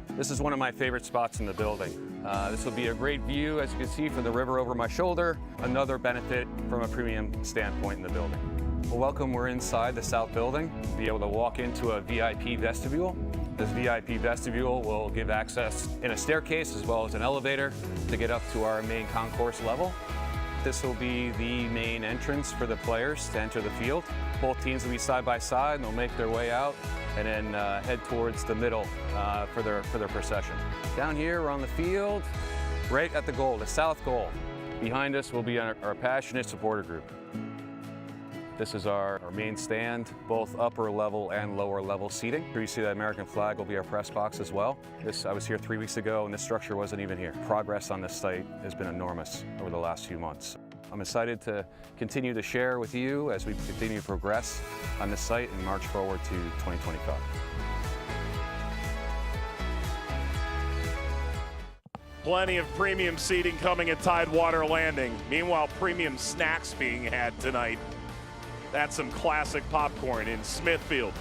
This is one of my favorite spots in the building. This will be a great view, as you can see, from the river over my shoulder. Another benefit from a premium standpoint in the building. Well, welcome, we're inside the south building. You'll be able to walk into a VIP vestibule. This VIP vestibule will give access in a staircase as well as an elevator to get up to our main concourse level. This will be the main entrance for the players to enter the field. Both teams will be side by side and they'll make their way out and then head towards the middle for their procession. Down here, we're on the field, right at the goal, the south goal. Behind us will be our passionate supporter group. This is our main stand, both upper level and lower level seating. Here you see that American flag will be our press box as well. I was here 3 weeks ago and this structure wasn't even here. Progress on this site has been enormous over the last few months. I'm excited to continue to share with you as we continue to progress on this site and march forward to 2025. Plenty of premium seating coming at Tidewater Landing. Meanwhile, premium snacks being had tonight. That's some classic popcorn in Smithfield.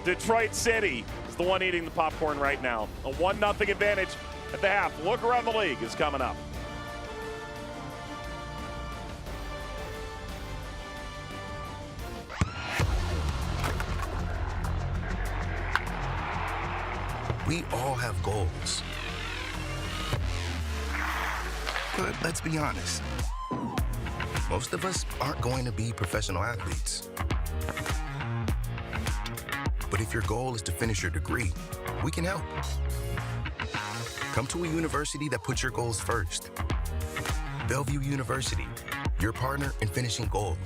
Detroit City is the one eating the popcorn right now. A 1-0 advantage at the half. Look around the league is coming up. We all have goals. But let's be honest. Most of us aren't going to be professional athletes. But if your goal is to finish your degree, we can help. Come to a university that puts your goals first. Bellevue University, your partner in finishing goals.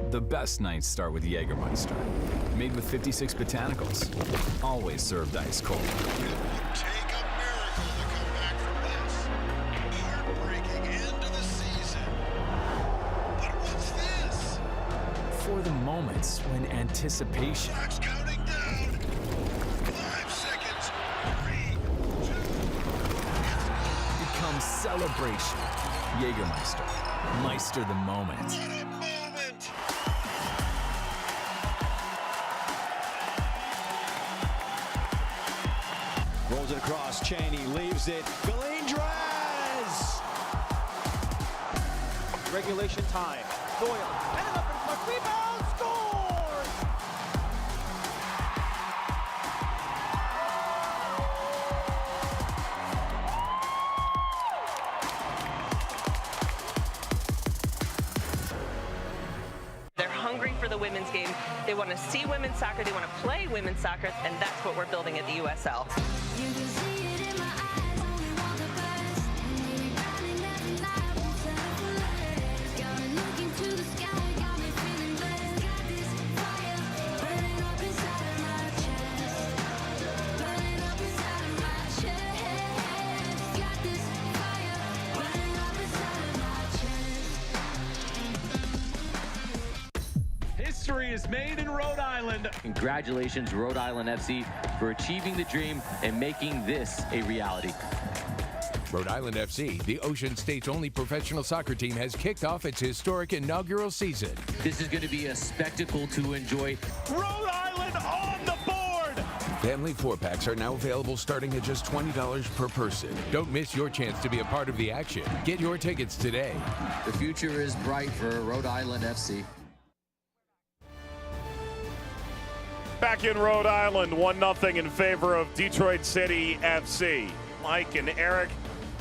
The best nights start with Jägermeister. Made with 56 botanicals. Always served ice cold. For the moments when anticipation Counting down. 5 seconds. 3, 2. becomes celebration. Jägermeister. Meister the moment. Rolls it across. Cheney leaves it. Galindres! Regulation time. Doyle. And it up in front. Rebound. Scores! They're hungry for the women's game. They want to see women's soccer. They want to play women's soccer. And that's what we're building at the USL. History history is made in Rhode Island. Congratulations, Rhode Island FC, for achieving the dream and making this a reality. Rhode Island FC, the Ocean State's only professional soccer team, has kicked off its historic inaugural season. This is going to be a spectacle to enjoy. Rhode Island on the board! Family 4-packs are now available starting at just $20 per person. Don't miss your chance to be a part of the action. Get your tickets today. The future is bright for Rhode Island FC. Back in Rhode Island, 1-0 in favor of Detroit City FC. Mike and Eric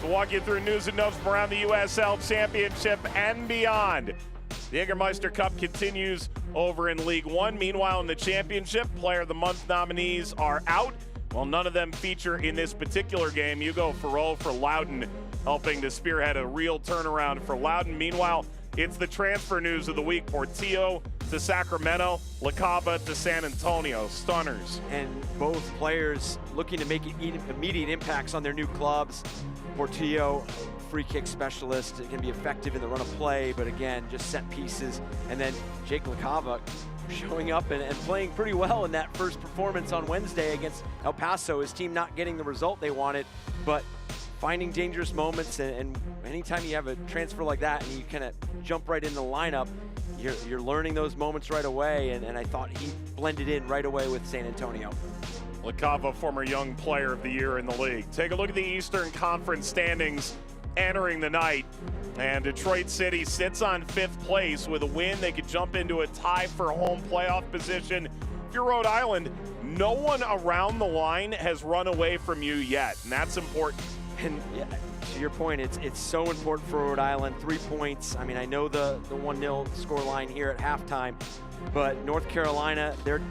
will walk you through news and notes from around the USL Championship and beyond. The Jägermeister Cup continues over in League One. Meanwhile, in the Championship, Player of the Month nominees are out. While none of them feature in this particular game, Hugo Farrell for Loudoun helping to spearhead a real turnaround for Loudoun. Meanwhile, it's the transfer news of the week. Portillo to Sacramento, La Cava to San Antonio. Stunners. And both players looking to make immediate impacts on their new clubs. Portillo, free kick specialist, can be effective in the run of play, but again, just set pieces. And then Jake La Cava showing up and playing pretty well in that first performance on Wednesday against El Paso. His team not getting the result they wanted, but finding dangerous moments. And anytime you have a transfer like that and you kind of jump right in the lineup, you're learning those moments right away, and I thought he blended in right away with San Antonio. La Cava, former Young Player of the Year in the league. Take a look at the Eastern Conference standings entering the night. And Detroit City sits on 5th place. With a win, they could jump into a tie for home playoff position. If you're Rhode Island, no one around the line has run away from you yet, and that's important. And yeah, to your point, it's so important for Rhode Island. 3 points. I mean, I know the 1-0 scoreline here at halftime, but North Carolina, they're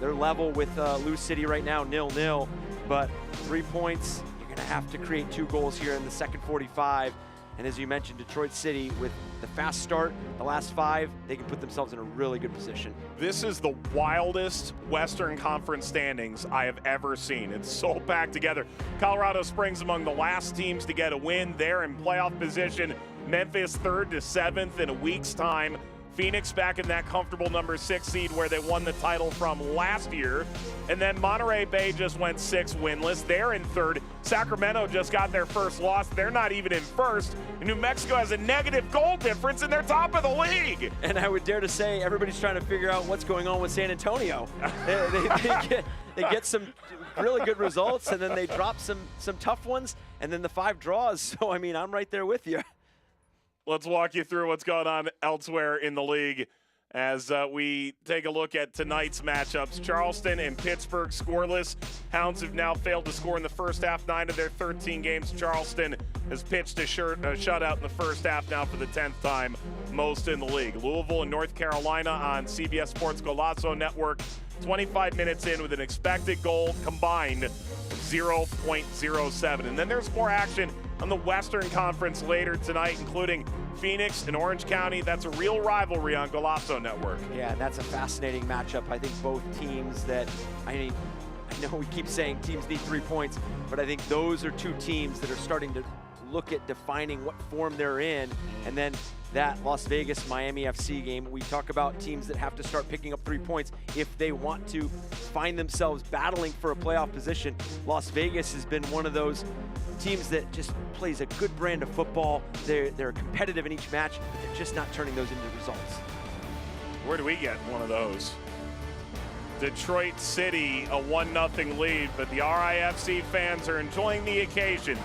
level with Lou City right now, 0-0. But 3 points, you're going to have to create 2 goals here in the second 45. And as you mentioned, Detroit City, with the fast start, the last 5, they can put themselves in a really good position. This is the wildest Western Conference standings I have ever seen. It's so packed together. Colorado Springs among the last teams to get a win. They're in playoff position. Memphis 3rd to 7th in a week's time. Phoenix back in that comfortable number 6 seed where they won the title from last year. And then Monterey Bay just went 6 winless. They're in 3rd. Sacramento just got their first loss. They're not even in 1st. New Mexico has a negative goal difference and they're top of the league. And I would dare to say everybody's trying to figure out what's going on with San Antonio. they get some really good results, and then they drop some tough ones, and then the 5 draws. So, I mean, I'm right there with you. Let's walk you through what's going on elsewhere in the league as we take a look at tonight's matchups. Charleston and Pittsburgh scoreless. Hounds have now failed to score in the first half, 9 of their 13 games. Charleston has pitched a shutout in the first half now for the 10th time, most in the league. Louisville and North Carolina on CBS Sports Golazo Network. 25 minutes in with an expected goal combined 0.07. And then there's more action on the Western Conference later tonight, including Phoenix and Orange County. That's a real rivalry on Golazo Network. Yeah, that's a fascinating matchup. I think both teams that, I know we keep saying teams need 3 points, but I think those are 2 teams that are starting to look at defining what form they're in. And then that Las Vegas Miami FC game, we talk about teams that have to start picking up 3 points if they want to find themselves battling for a playoff position. Las Vegas has been one of those teams that just plays a good brand of football. They're competitive in each match, but they're just not turning those into results. Where do we get one of those? Detroit City, a 1-0 lead, but the RIFC fans are enjoying the occasion.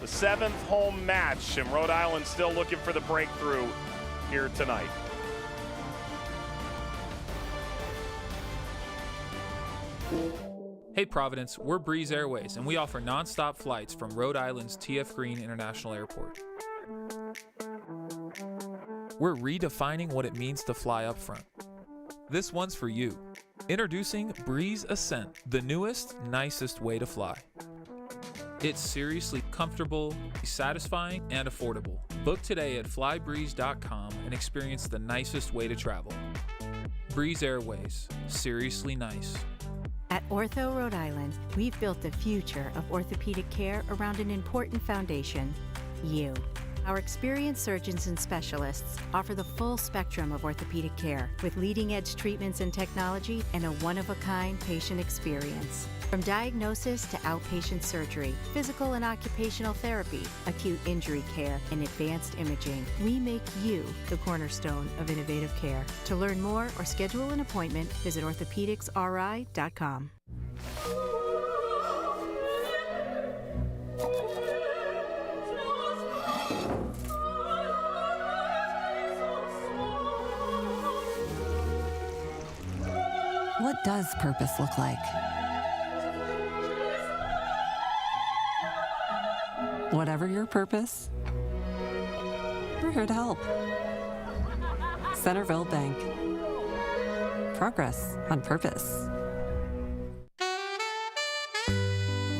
The 7th home match, and Rhode Island still looking for the breakthrough here tonight. Hey Providence, we're Breeze Airways, and we offer non-stop flights from Rhode Island's T.F. Green International Airport. We're redefining what it means to fly up front. This one's for you. Introducing Breeze Ascent, the newest, nicest way to fly. It's seriously comfortable, satisfying, and affordable. Book today at flybreeze.com and experience the nicest way to travel. Breeze Airways, seriously nice. At Ortho Rhode Island, we've built the future of orthopedic care around an important foundation, you. Our experienced surgeons and specialists offer the full spectrum of orthopedic care with leading-edge treatments and technology and a one-of-a-kind patient experience. From diagnosis to outpatient surgery, physical and occupational therapy, acute injury care, and advanced imaging, we make you the cornerstone of innovative care. To learn more or schedule an appointment, visit orthopedicsri.com. What does purpose look like? Whatever your purpose, we're here to help. Centerville Bank. Progress on purpose.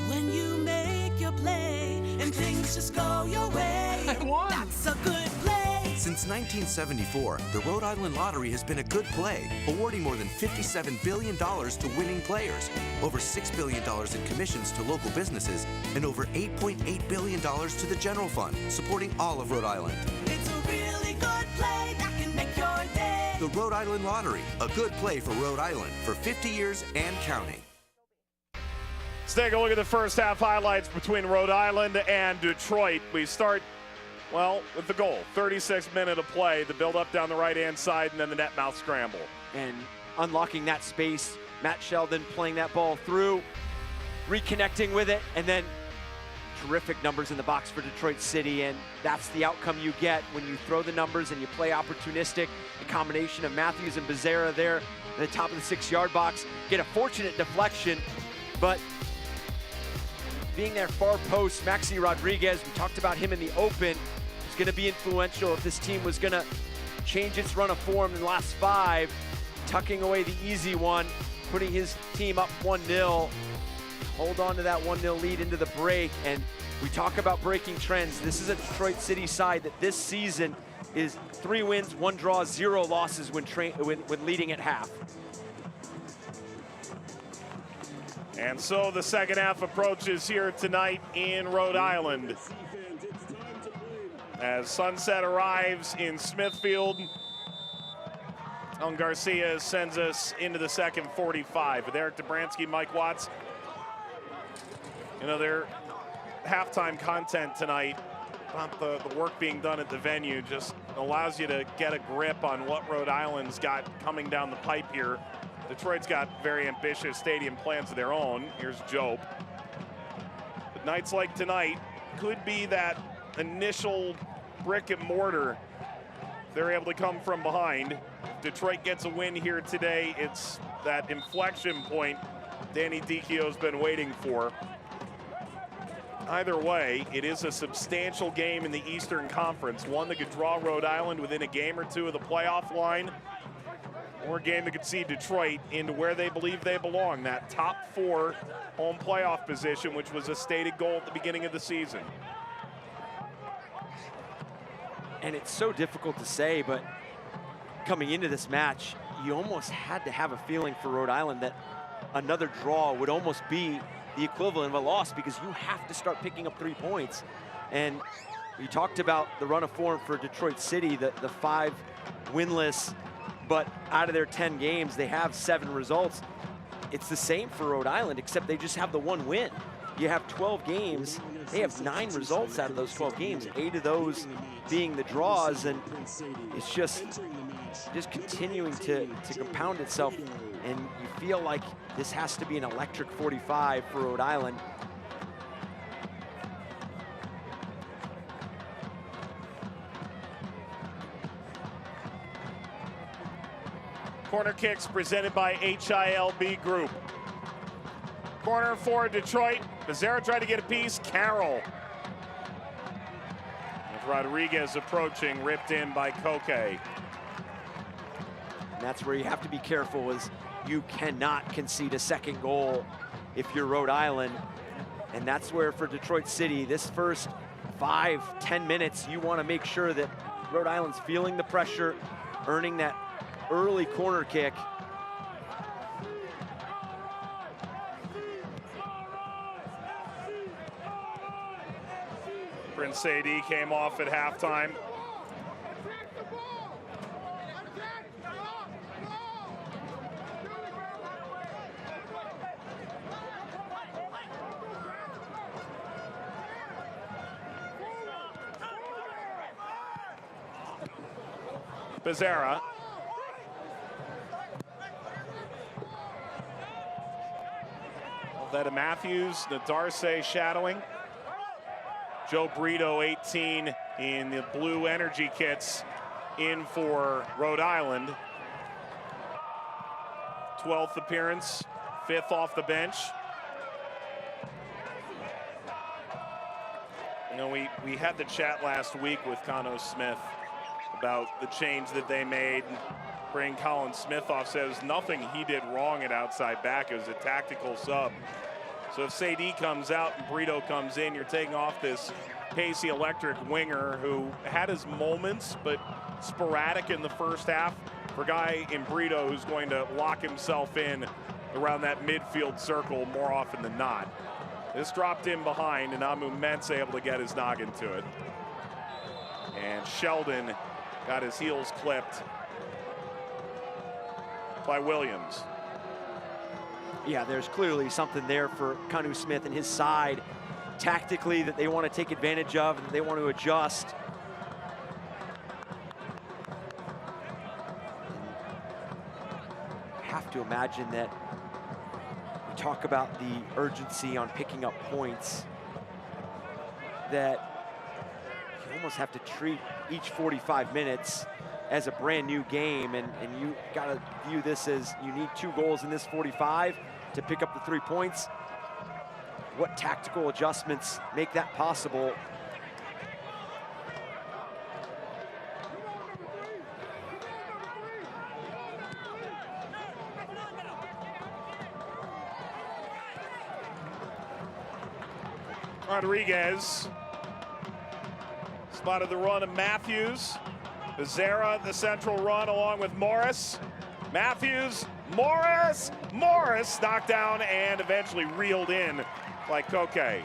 When you make your play and things just go your way, that's a good play. Since 1974, the Rhode Island Lottery has been a good play, awarding more than $57 billion to winning players, over $6 billion in commissions to local businesses, and over $8.8 billion to the general fund, supporting all of Rhode Island. It's a really good play that can make your day. The Rhode Island Lottery, a good play for Rhode Island for 50 years and counting. Let's take a look at the first half highlights between Rhode Island and Detroit. We start, well, with the goal. 36th minute of play, the build-up down the right-hand side, and then the net mouth scramble. And unlocking that space, Matt Sheldon playing that ball through, reconnecting with it, and then terrific numbers in the box for Detroit City, and that's the outcome you get when you throw the numbers and you play opportunistic. The combination of Matthews and Becerra there at the top of the 6-yard box, get a fortunate deflection, but being there far post, Maxi Rodriguez, we talked about him in the open, is going to be influential if this team was going to change its run of form in the last 5, tucking away the easy one, putting his team up 1-0, hold on to that 1-0 lead into the break. And we talk about breaking trends. This is a Detroit City side that this season is 3 wins, 1 draw, 0 losses when leading at half. And so the second half approaches here tonight in Rhode Island. As sunset arrives in Smithfield, Ellen Garcia sends us into the second 45. With Eric Dobransky, Mike Watts. You know, their halftime content tonight, not the work being done at the venue, just allows you to get a grip on what Rhode Island's got coming down the pipe here. Detroit's got very ambitious stadium plans of their own. Here's Jope. But nights like tonight could be that initial brick and mortar. They're able to come from behind. Detroit gets a win here today. It's that inflection point Danny Dicchio's been waiting for. Either way, it is a substantial game in the Eastern Conference, one that could draw Rhode Island within a game or two of the playoff line, or a game that could see Detroit into where they believe they belong, that top 4 home playoff position, which was a stated goal at the beginning of the season. And it's so difficult to say, but coming into this match, you almost had to have a feeling for Rhode Island that another draw would almost be the equivalent of a loss, because you have to start picking up 3 points. And we talked about the run of form for Detroit City, the 5 winless, but out of their 10 games, they have 7 results. It's the same for Rhode Island, except they just have the 1 win. You have 12 games, they have 9 results out of those 12 games, 8 of those being the draws, and it's just continuing to compound itself, and you feel like this has to be an electric 45 for Rhode Island. Corner kicks presented by HILB Group. Corner for Detroit. Becerra tried to get a piece. Carroll. With Rodriguez approaching, ripped in by Koke. And that's where you have to be careful, is you cannot concede a second goal if you're Rhode Island. And that's where, for Detroit City, this first 5-10 minutes, you want to make sure that Rhode Island's feeling the pressure, earning that early corner kick. Prince Sadie came off at halftime. Becerra. Alveda Matthews, Nadarce shadowing. Joe Brito, 18 in the blue energy kits, in for Rhode Island. 12th appearance, 5th off the bench. You know, we had the chat last week with Cano Smith about the change that they made. Bring Colin Smith off, says nothing he did wrong at outside back. It was a tactical sub. So if Sadie comes out and Brito comes in, you're taking off this pacey electric winger who had his moments, but sporadic in the first half, for a guy in Brito who's going to lock himself in around that midfield circle more often than not. This dropped in behind, and Amu Mensah able to get his noggin to it. And Sheldon got his heels clipped by Williams. Yeah, there's clearly something there for Canu Smith and his side tactically that they want to take advantage of and they want to adjust. I have to imagine that we talk about the urgency on picking up points, that you almost have to treat each 45 minutes as a brand new game, and you got to view this as you need 2 goals in this 45 to pick up the 3 points. What tactical adjustments make that possible? Rodriguez spotted the run of Matthews. Becerra, the central run along with Morris. Matthews, Morris knocked down and eventually reeled in by Koke.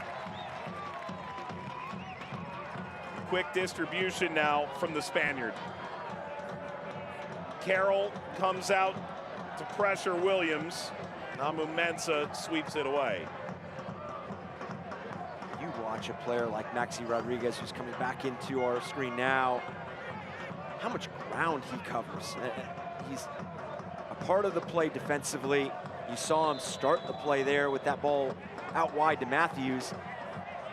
Quick distribution now from the Spaniard. Carroll comes out to pressure Williams. Amu Mensah sweeps it away. You watch a player like Maxi Rodriguez, who's coming back into our screen now, how much ground he covers. He's a part of the play defensively. You saw him start the play there with that ball out wide to Matthews,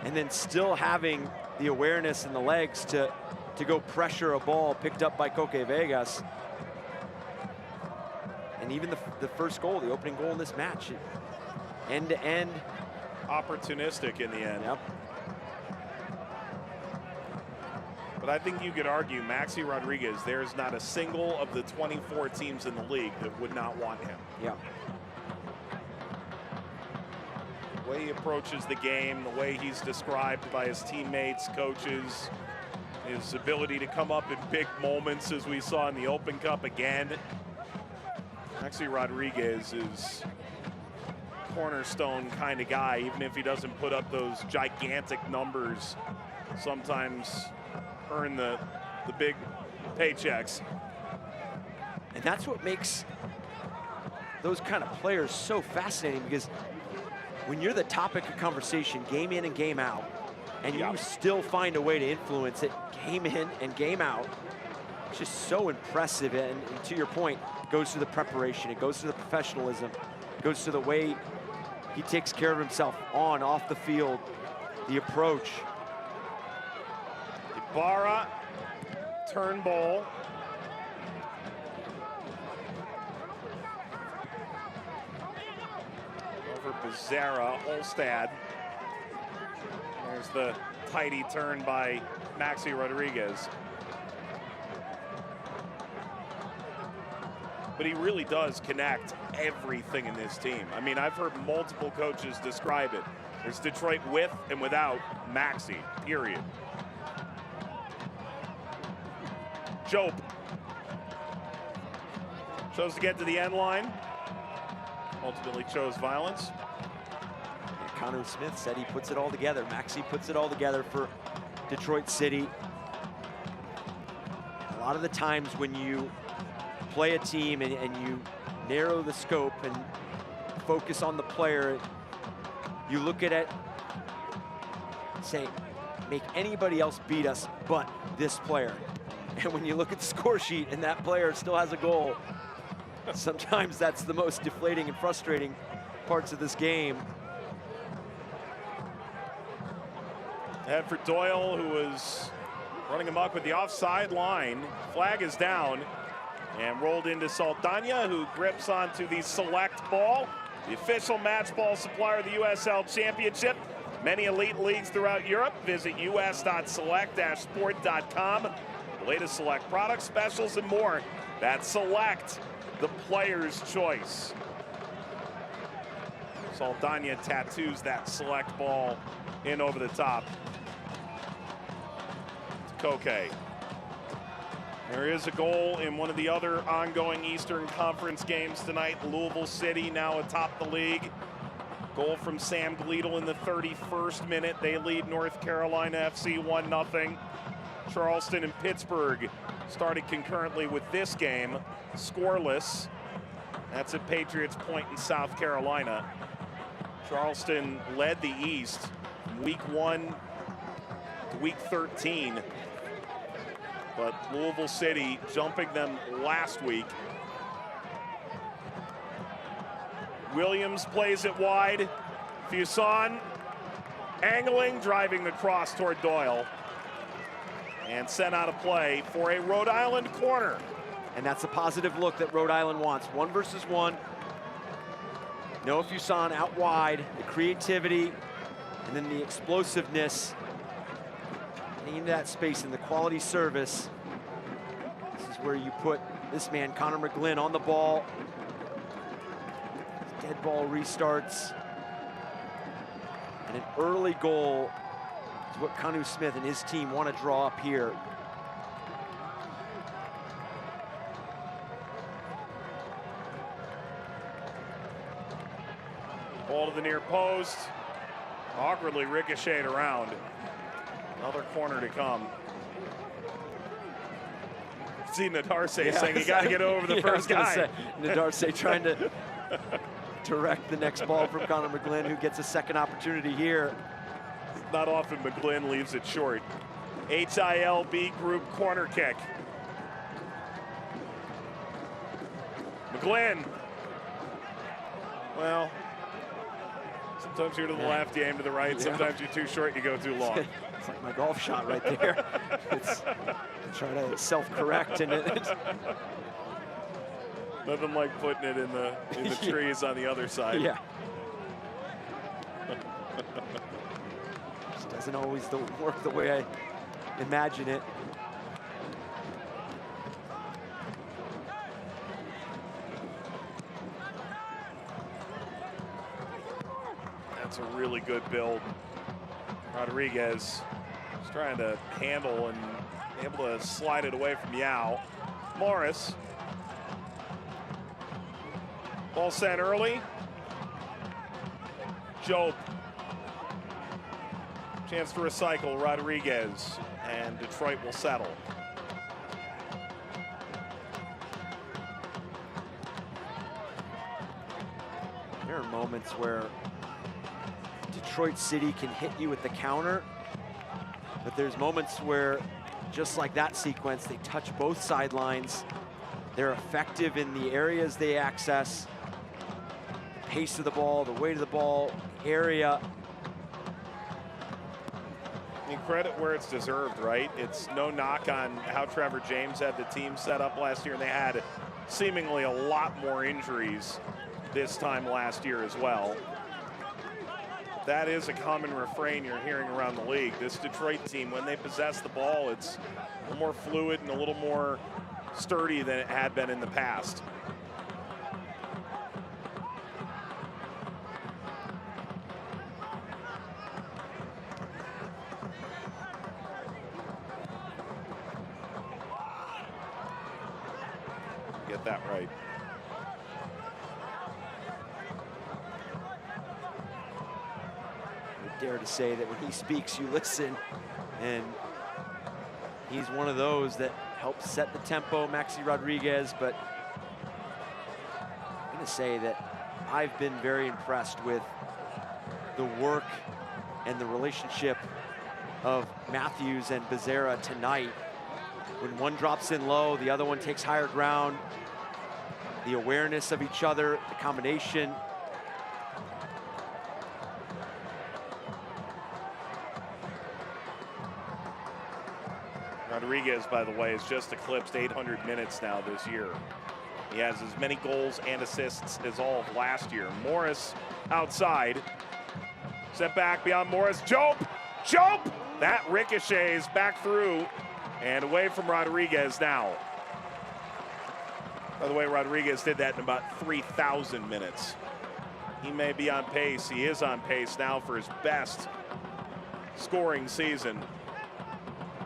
and then still having the awareness and the legs to go pressure a ball picked up by Koke Vegas. And even the first goal, the opening goal in this match, end to end. Opportunistic in the end. Yep. But I think you could argue Maxi Rodriguez, there's not a single of the 24 teams in the league that would not want him. Yeah. The way he approaches the game, the way he's described by his teammates, coaches, his ability to come up in big moments as we saw in the Open Cup again. Maxi Rodriguez is cornerstone kind of guy, even if he doesn't put up those gigantic numbers, sometimes earn the big paychecks. And that's what makes those kind of players so fascinating, because when you're the topic of conversation game in and game out, and you still find a way to influence it game in and game out, it's just so impressive. And to your point, it goes to the preparation, it goes to the professionalism, it goes to the way he takes care of himself on, off the field, the approach. Ibarra, Turnbull. Over Becerra, Olstad. There's the tidy turn by Maxi Rodriguez. But he really does connect everything in this team. I mean, I've heard multiple coaches describe it. There's Detroit with and without Maxi, period. Jope chose to get to the end line. Ultimately chose violence. And Connor Smith said he puts it all together. Maxi puts it all together for Detroit City. A lot of the times when you play a team and you narrow the scope and focus on the player, you look at it, say, make anybody else beat us but this player. And when you look at the score sheet and that player still has a goal, sometimes that's the most deflating and frustrating parts of this game. And for Doyle, who was running amok with the offside line, flag is down and rolled into Saldana, who grips onto the select ball, the official match ball supplier of the USL Championship. Many elite leagues throughout Europe. Visit us.select-sport.com. The latest Select product specials and more. That's Select, the player's choice. Saldana tattoos that Select ball in over the top. Koke. There is a goal in one of the other ongoing Eastern Conference games tonight. Louisville City now atop the league. Goal from Sam Gleadle in the 31st minute. They lead North Carolina FC 1-0. Charleston and Pittsburgh started concurrently with this game, scoreless. That's at Patriots Point in South Carolina. Charleston led the East from week 1 to week 13. But Louisville City jumping them last week. Williams plays it wide. Fuson angling, driving the cross toward Doyle. And sent out of play for a Rhode Island corner. And that's a positive look that Rhode Island wants. 1 versus 1. Noah Fuson out wide, the creativity, and then the explosiveness. Getting into that space and the quality service. This is where you put this man, Connor McGlynn, on the ball. Dead ball restarts. And an early goal is what Kanu Smith and his team want to draw up here. Ball to the near post. Awkwardly ricocheted around. Another corner to come. See Nadarse saying you got to get over the first guy. Nadarse trying to direct the next ball from Connor McGlynn, who gets a second opportunity here. Not often McGlynn leaves it short. HILB group corner kick. McGlynn. Well, sometimes you're to the left, you aim to the right. Sometimes you're too short, you go too long. It's like my golf shot right there. It's trying to self-correct in it. Nothing like putting it in the trees on the other side. Yeah. Just doesn't always work the way I imagine it. That's a really good build. Rodriguez is trying to handle and able to slide it away from Yao. Morris. Ball sent early. Job. Chance to recycle Rodriguez, and Detroit will settle. There are moments where Detroit City can hit you with the counter, but there's moments where, just like that sequence, they touch both sidelines. They're effective in the areas they access. The pace of the ball, the weight of the ball, area. I mean, credit where it's deserved, right? It's no knock on how Trevor James had the team set up last year, and they had seemingly a lot more injuries this time last year as well. That is a common refrain you're hearing around the league. This Detroit team, when they possess the ball, it's a little more fluid and a little more sturdy than it had been in the past. Get that right. dare to say that when he speaks, you listen. And he's one of those that helps set the tempo, Maxi Rodriguez. But I'm going to say that I've been very impressed with the work and the relationship of Matthews and Becerra tonight. When one drops in low, the other one takes higher ground. The awareness of each other, the combination. Rodriguez, by the way, has just eclipsed 800 minutes now this year. He has as many goals and assists as all of last year. Morris outside. Set back beyond Morris. Jope! Jope! That ricochets back through and away from Rodriguez now. By the way, Rodriguez did that in about 3,000 minutes. He may be on pace. He is on pace now for his best scoring season.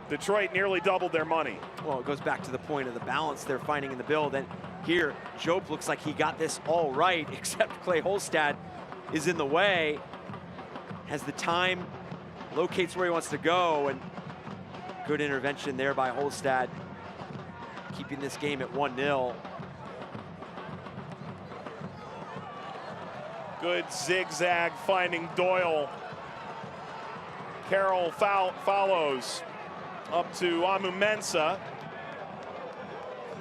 Detroit nearly doubled their money. Well, it goes back to the point of the balance they're finding in the build. And here, Jope looks like he got this all right, except Clay Holstad is in the way. Has the time, locates where he wants to go, and good intervention there by Holstad, keeping this game at 1-0. Good zigzag finding Doyle. Carroll follows up to Amu Mensah.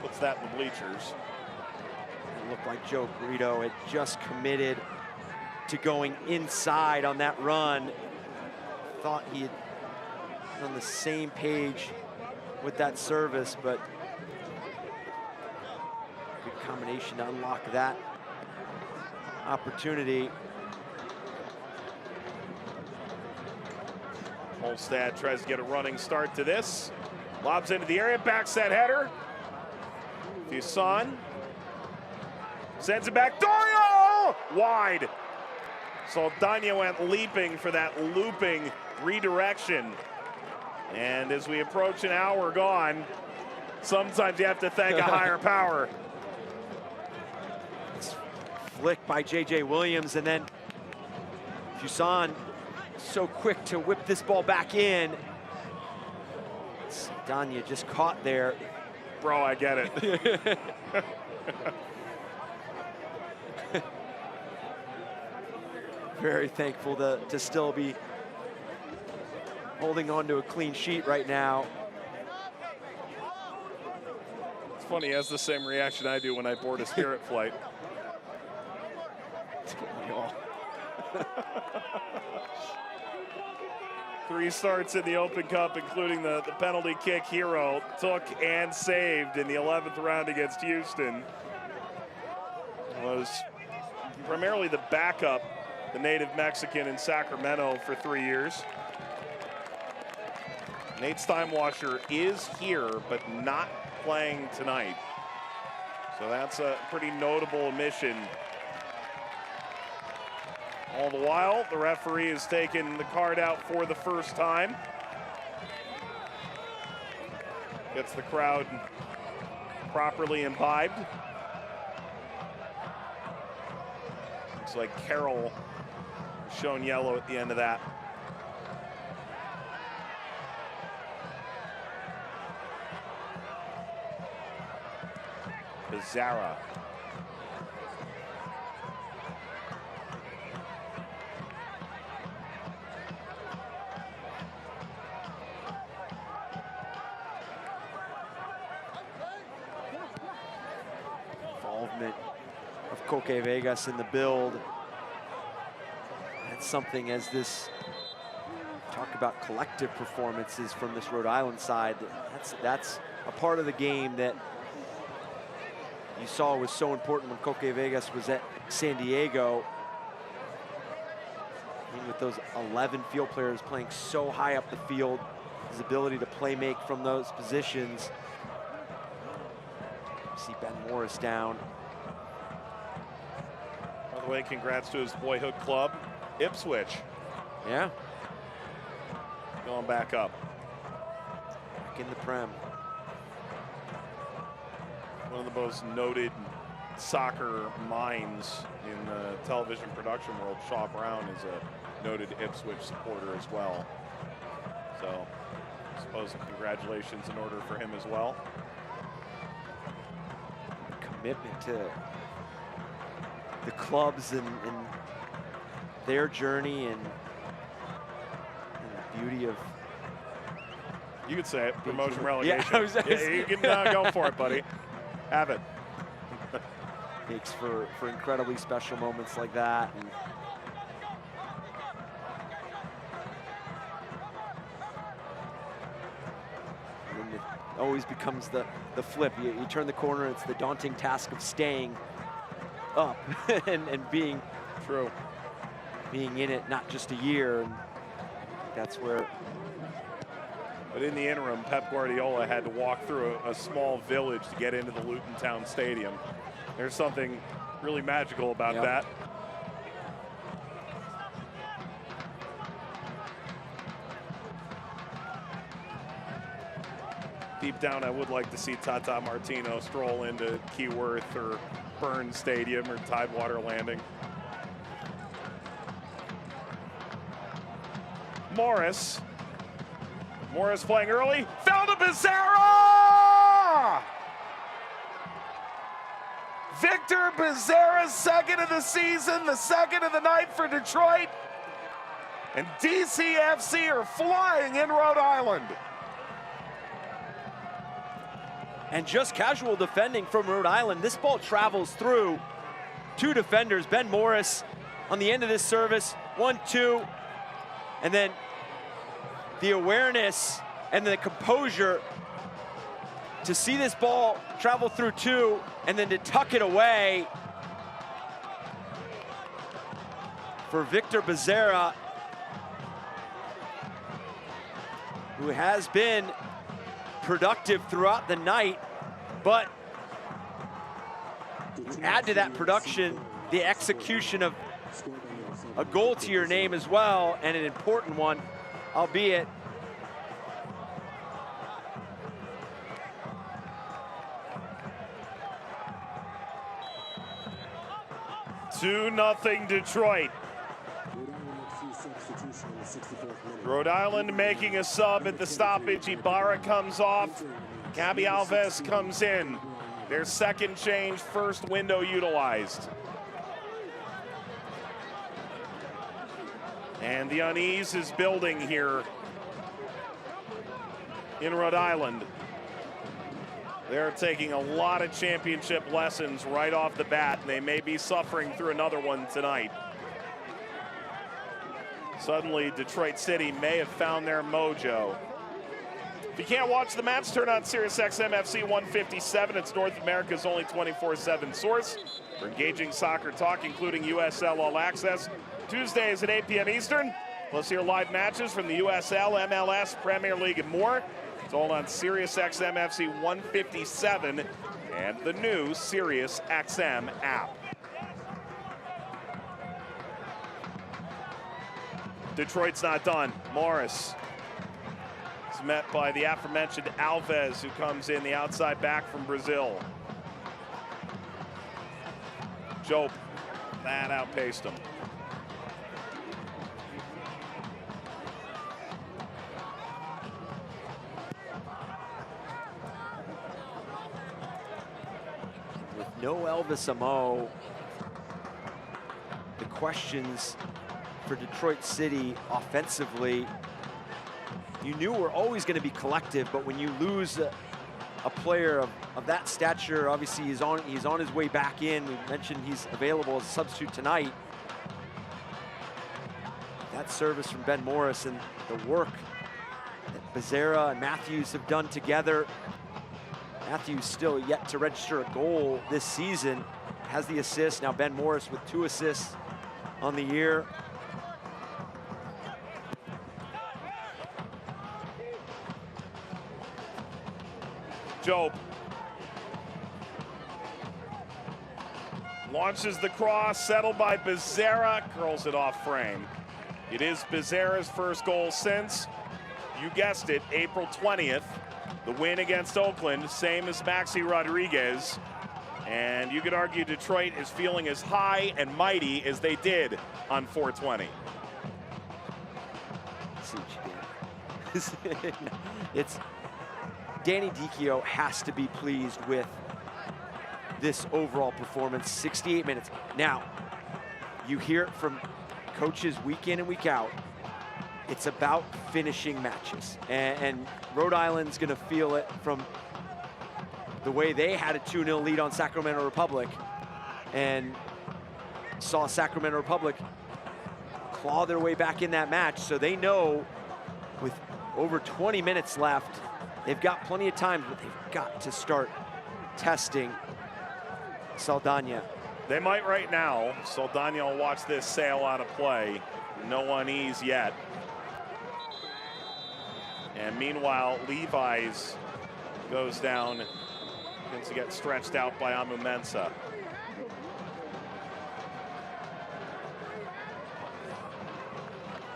Puts that in the bleachers. It looked like Joe Brito had just committed to going inside on that run. Thought he had been on the same page with that service, but good combination to unlock that opportunity. Holstad tries to get a running start to this. Lobs into the area, backs that header. Fuson sends it back. Doyle! Wide. Saldana went leaping for that looping redirection. And as we approach an hour gone, sometimes you have to thank a higher power. It's flicked by J.J. Williams, and then Fuson so quick to whip this ball back in. Saldana just caught there. Bro, I get it. Very thankful to still be holding on to a clean sheet right now. It's funny, he has the same reaction I do when I board a Spirit flight. Three starts in the Open Cup, including the penalty kick Hero took and saved in the 11th round against Houston. Was primarily the backup, the native Mexican in Sacramento for 3 years. Nate Steinwasser is here, but not playing tonight. So that's a pretty notable omission. All the while, the referee has taken the card out for the first time. Gets the crowd properly imbibed. Looks like Carroll shown yellow at the end of that. Becerra. Involvement of Coque Vegas in the build. That's something, as this talk about collective performances from this Rhode Island side, that's a part of the game that you saw was so important when Coque Vegas was at San Diego. And with those 11 field players playing so high up the field, his ability to play make from those positions. See Ben Morris down. By the way, congrats to his boyhood club, Ipswich. Yeah. Going back up. Back in the Prem. One of the most noted soccer minds in the television production world, Shaw Brown, is a noted Ipswich supporter as well. So I suppose congratulations in order for him as well. Commitment to the clubs and their journey and the beauty of. You could say it, promotion relegation. Yeah, you can go for it, buddy. Have it. Makes for incredibly special moments like that. And then it always becomes the flip. You turn the corner, it's the daunting task of staying up and being true, being in it not just a year. And that's where. But in the interim, Pep Guardiola had to walk through a small village to get into the Luton Town Stadium. There's something really magical about that. Deep down, I would like to see Tata Martino stroll into Keyworth or Burns Stadium or Tidewater Landing. Morris playing early, fell to Becerra! Victor Becerra's second of the season, the second of the night for Detroit. And DCFC are flying in Rhode Island. And just casual defending from Rhode Island. This ball travels through two defenders. Ben Morris on the end of this service, 1-2. And then the awareness and the composure to see this ball travel through two and then to tuck it away for Victor Becerra, who has been productive throughout the night, but add to that production the execution of a goal to your name as well, and an important one, albeit. 2-0 Detroit. Rhode Island making a sub at the stoppage. Ibarra comes off. Gabby Alves comes in. Their second change, first window utilized. And the unease is building here in Rhode Island. They're taking a lot of championship lessons right off the bat, and they may be suffering through another one tonight. Suddenly, Detroit City may have found their mojo. If you can't watch the match, turn on SiriusXM FC 157. It's North America's only 24/7 source for engaging soccer talk, including USL All Access. Tuesdays at 8 p.m. Eastern. Plus hear live matches from the USL, MLS, Premier League, and more. It's all on SiriusXM FC 157 and the new SiriusXM app. Detroit's not done. Morris is met by the aforementioned Alves, who comes in the outside back from Brazil. Jope, that outpaced him. With no Elvis Amo, the questions for Detroit City offensively, you knew were always going to be collective, but when you lose a player of that stature, obviously he's on his way back in. We mentioned he's available as a substitute tonight. That service from Ben Morris and the work that Becerra and Matthews have done together. Matthews still yet to register a goal this season, has the assist. Now Ben Morris with 2 assists on the year. Jope launches the cross, settled by Becerra, curls it off frame. It is Becerra's first goal since, you guessed it, April 20th. The win against Oakland, same as Maxi Rodriguez. And you could argue Detroit is feeling as high and mighty as they did on 420. it's Danny Dicchio has to be pleased with this overall performance. 68 minutes. Now, you hear it from coaches week in and week out. It's about finishing matches. And Rhode Island's going to feel it from the way they had a 2-0 lead on Sacramento Republic and saw Sacramento Republic claw their way back in that match. So they know with over 20 minutes left, they've got plenty of time, but they've got to start testing Saldana. They might right now. Saldana will watch this sail out of play. No unease yet. And meanwhile, Levi's goes down, begins to get stretched out by Amu Mensah.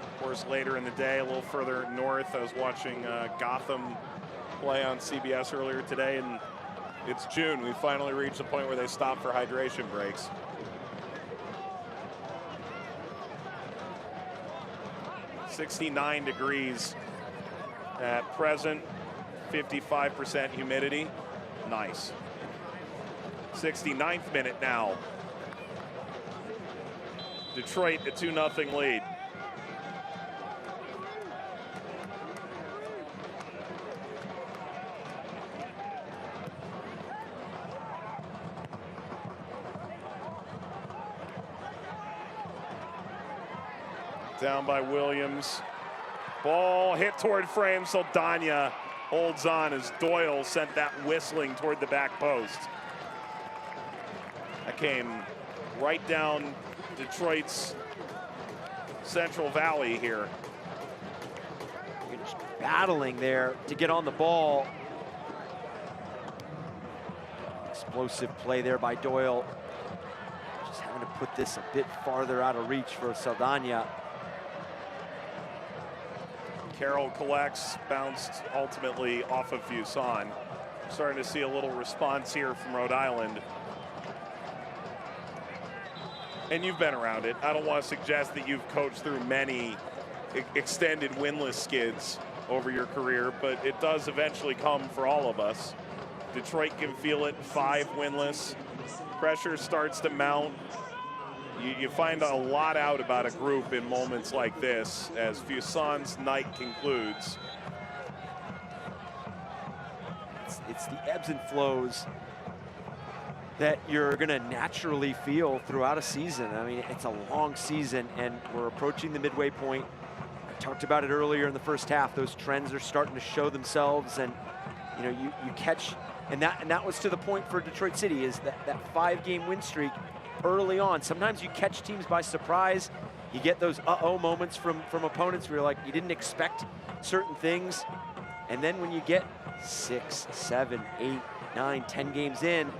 Of course, later in the day, a little further north, I was watching Gotham play on CBS earlier today, and it's June. We finally reached the point where they stop for hydration breaks. -69 at present, 55% humidity. Nice. 69th minute now. Detroit a 2-0 lead. Down by Williams. Ball hit toward frame. Saldana holds on as Doyle sent that whistling toward the back post. That came right down Detroit's Central Valley here. You're just battling there to get on the ball. Explosive play there by Doyle. Just having to put this a bit farther out of reach for Saldana. Carroll collects, bounced ultimately off of Fuson. Starting to see a little response here from Rhode Island. And you've been around it. I don't want to suggest that you've coached through many extended winless skids over your career, but it does eventually come for all of us. Detroit can feel it, 5 winless. Pressure starts to mount. You find a lot out about a group in moments like this as Fuson's night concludes. It's the ebbs and flows that you're gonna naturally feel throughout a season. I mean, it's a long season and we're approaching the midway point. I talked about it earlier in the first half. Those trends are starting to show themselves, and you know, you catch, and that was to the point for Detroit City, is that 5-game win streak early on. Sometimes you catch teams by surprise. You get those uh-oh moments from opponents where you're like, you didn't expect certain things. And then when you get 6, 7, 8, 9, 10 games in,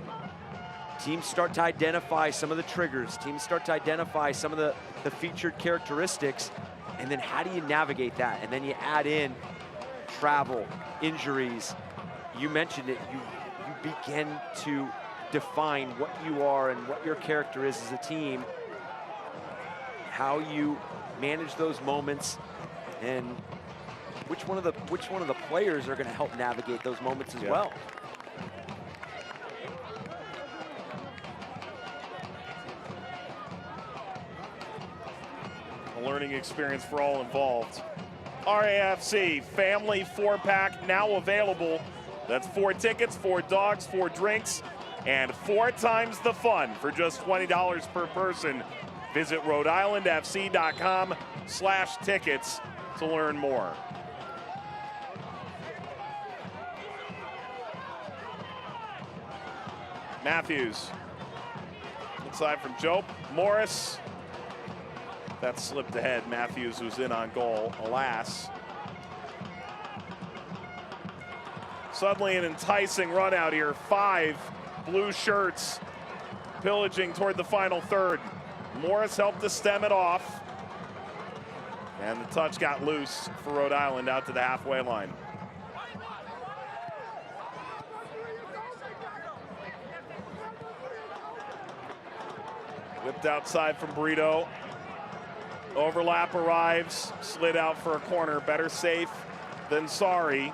teams start to identify some of the triggers. Teams start to identify some of the featured characteristics. And then how do you navigate that? And then you add in travel, injuries. You mentioned it, you begin to define what you are and what your character is as a team, how you manage those moments, and which one of the players are going to help navigate those moments as well. A learning experience for all involved. RAFC Family 4-pack now available. That's 4 tickets, 4 dogs, 4 drinks, and 4 times the fun for just $20 per person. Visit RhodeIslandFC.com/tickets to learn more. Matthews, inside from Jope. Morris, that slipped ahead. Matthews was in on goal, alas. Suddenly an enticing run out here. 5 blue shirts pillaging toward the final third. Morris helped to stem it off. And the touch got loose for Rhode Island out to the halfway line. Whipped outside from Brito. Overlap arrives, slid out for a corner. Better safe than sorry.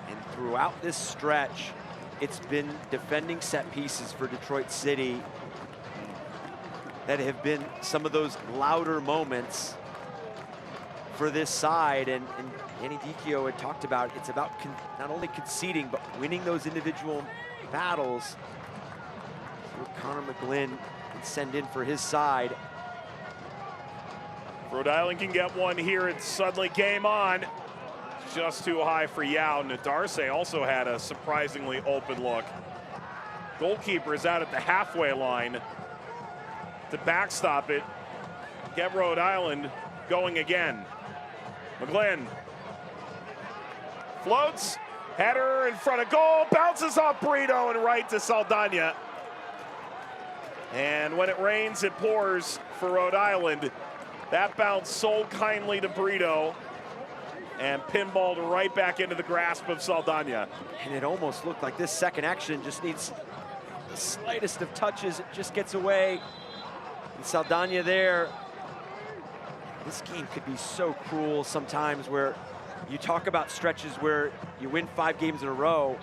And throughout this stretch, it's been defending set pieces for Detroit City that have been some of those louder moments for this side. And Danny Dicchio had talked about it's about not only conceding, but winning those individual battles. Connor McGlynn can send in for his side. Rhode Island can get one here. It's suddenly game on. Just too high for Yao. Nadarse also had a surprisingly open look. Goalkeeper is out at the halfway line to backstop it. Get Rhode Island going again. McGlynn floats, header in front of goal, bounces off Brito and right to Saldana. And when it rains, it pours for Rhode Island. That bounce sold kindly to Brito and pinballed right back into the grasp of Saldana. And it almost looked like this second action just needs the slightest of touches. It just gets away. And Saldana there. This game could be so cruel sometimes, where you talk about stretches where you win 5 games in a row.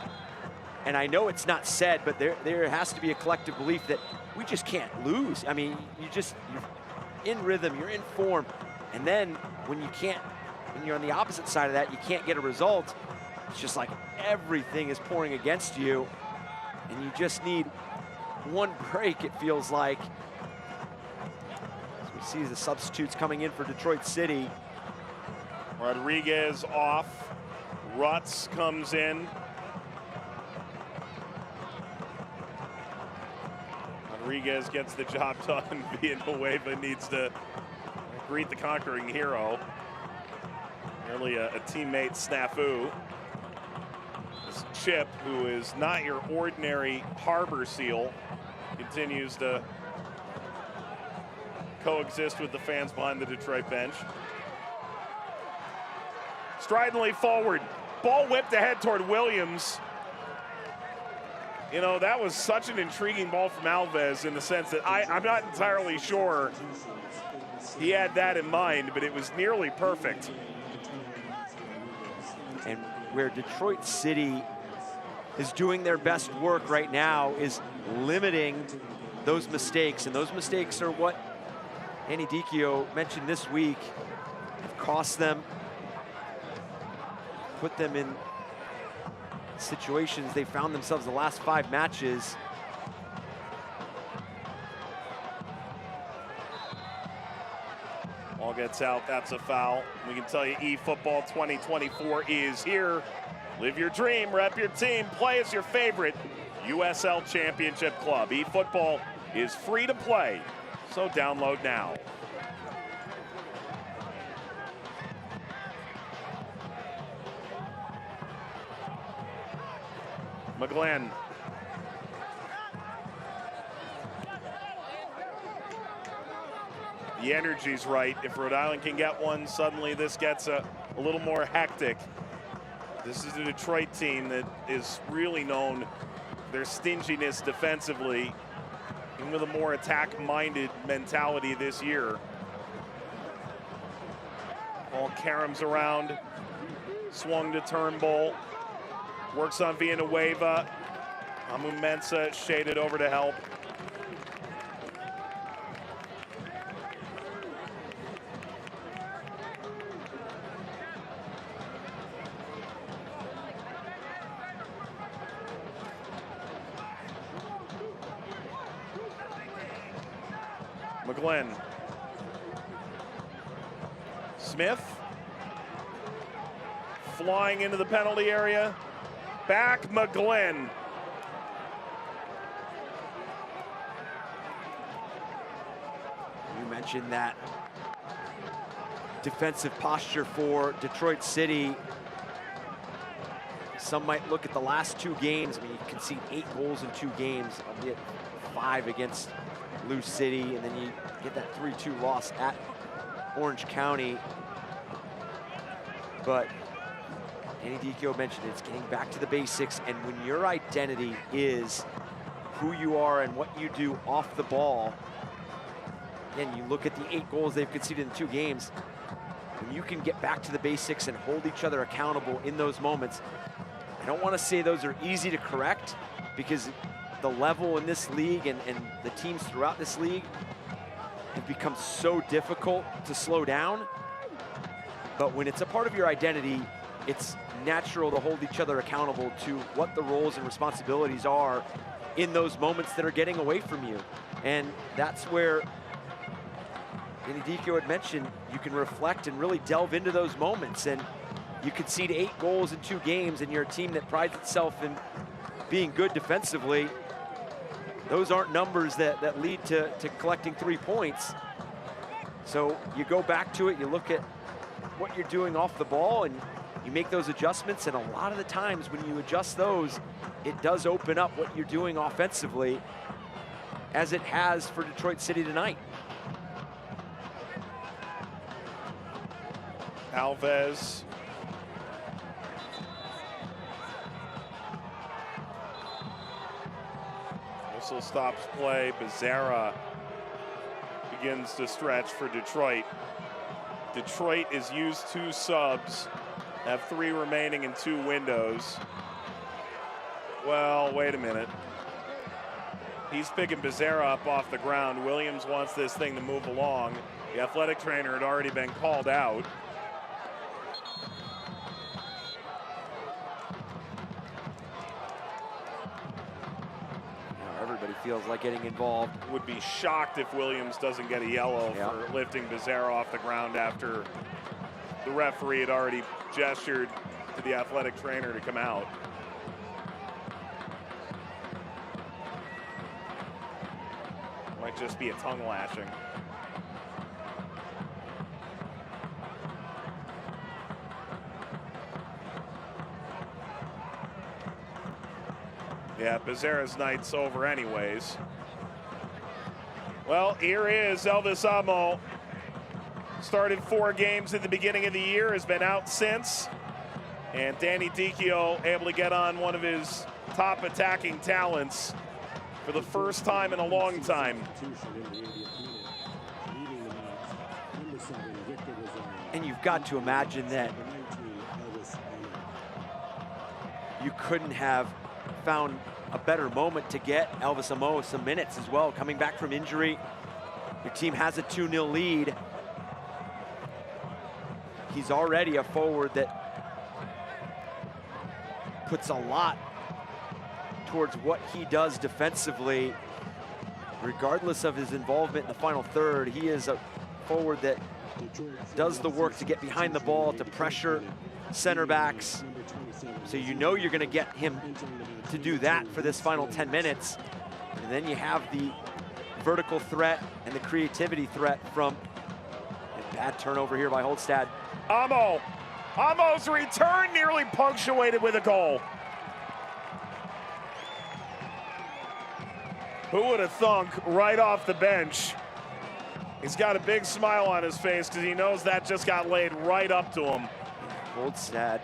And I know it's not said, but there has to be a collective belief that we just can't lose. I mean, you're in rhythm, you're in form. And then when you're on the opposite side of that, you can't get a result. It's just like everything is pouring against you. And you just need one break, it feels like. As we see the substitutes coming in for Detroit City. Rodriguez off. Rutz comes in. Rodriguez gets the job done. Villanueva needs to greet the conquering hero. Nearly a teammate snafu. This Chip, who is not your ordinary harbor seal, continues to coexist with the fans behind the Detroit bench. Stridently forward. Ball whipped ahead toward Williams. You know, that was such an intriguing ball from Alves in the sense that I'm not entirely sure he had that in mind, but it was nearly perfect. And where Detroit City is doing their best work right now is limiting those mistakes. And those mistakes are what Danny Dicchio mentioned this week have cost them, put them in situations they found themselves the last 5 matches. Ball gets out, that's a foul. We can tell you eFootball 2024 is here. Live your dream, rep your team, play as your favorite USL Championship club. eFootball is free to play, so download now. McGlynn. The energy's right. If Rhode Island can get one, suddenly this gets a little more hectic. This is a Detroit team that is really known for their stinginess defensively, and with a more attack-minded mentality this year. Ball caroms around, swung to Turnbull. Works on Villanueva. Amu Mensah shaded over to help. McGlynn. Smith. Flying into the penalty area. Back McGlynn. You mentioned that defensive posture for Detroit City. Some might look at the last 2 games. I mean, you concede 8 goals in 2 games, albeit 5 against Lou City, and then you get that 3-2 loss at Orange County. But Danny Dicchio mentioned it's getting back to the basics, and when your identity is who you are and what you do off the ball, Again, you look at the 8 goals they've conceded in 2 games. When you can get back to the basics and hold each other accountable in those moments, I don't want to say those are easy to correct, because the level in this league and the teams throughout this league have become so difficult to slow down. But when it's a part of your identity, it's natural to hold each other accountable to what the roles and responsibilities are in those moments that are getting away from you. And that's where Benedictio had mentioned, you can reflect and really delve into those moments. And you concede 8 goals in 2 games, and you're a team that prides itself in being good defensively. Those aren't numbers that lead to collecting 3 points. So you go back to it, you look at what you're doing off the ball, and you make those adjustments. And a lot of the times when you adjust those, it does open up what you're doing offensively, as it has for Detroit City tonight. Alves. Whistle stops play. Becerra begins to stretch for Detroit. Detroit is used 2 subs, have 3 remaining in 2 windows. Well, wait a minute. He's picking Becerra up off the ground. Williams wants this thing to move along. The athletic trainer had already been called out. Everybody feels like getting involved. Would be shocked if Williams doesn't get a yellow for lifting Becerra off the ground after the referee had already gestured to the athletic trainer to come out. Might just be a tongue lashing. Yeah, Becerra's night's over anyways. Well, here is Elvis Amo. Started 4 games at the beginning of the year, has been out since. And Danny Dicchio able to get on one of his top attacking talents for the first time in a long time. And you've got to imagine that you couldn't have found a better moment to get Elvis Amo some minutes as well, coming back from injury. Your team has a 2-0 lead. He's already a forward that puts a lot towards what he does defensively. Regardless of his involvement in the final third, he is a forward that does the work to get behind the ball, to pressure center backs. So you know you're going to get him to do that for this final 10 minutes. And then you have the vertical threat and the creativity threat from a bad turnover here by Holstad. Amo's return nearly punctuated with a goal. Who would have thunk right off the bench? He's got a big smile on his face because he knows that just got laid right up to him. Holstad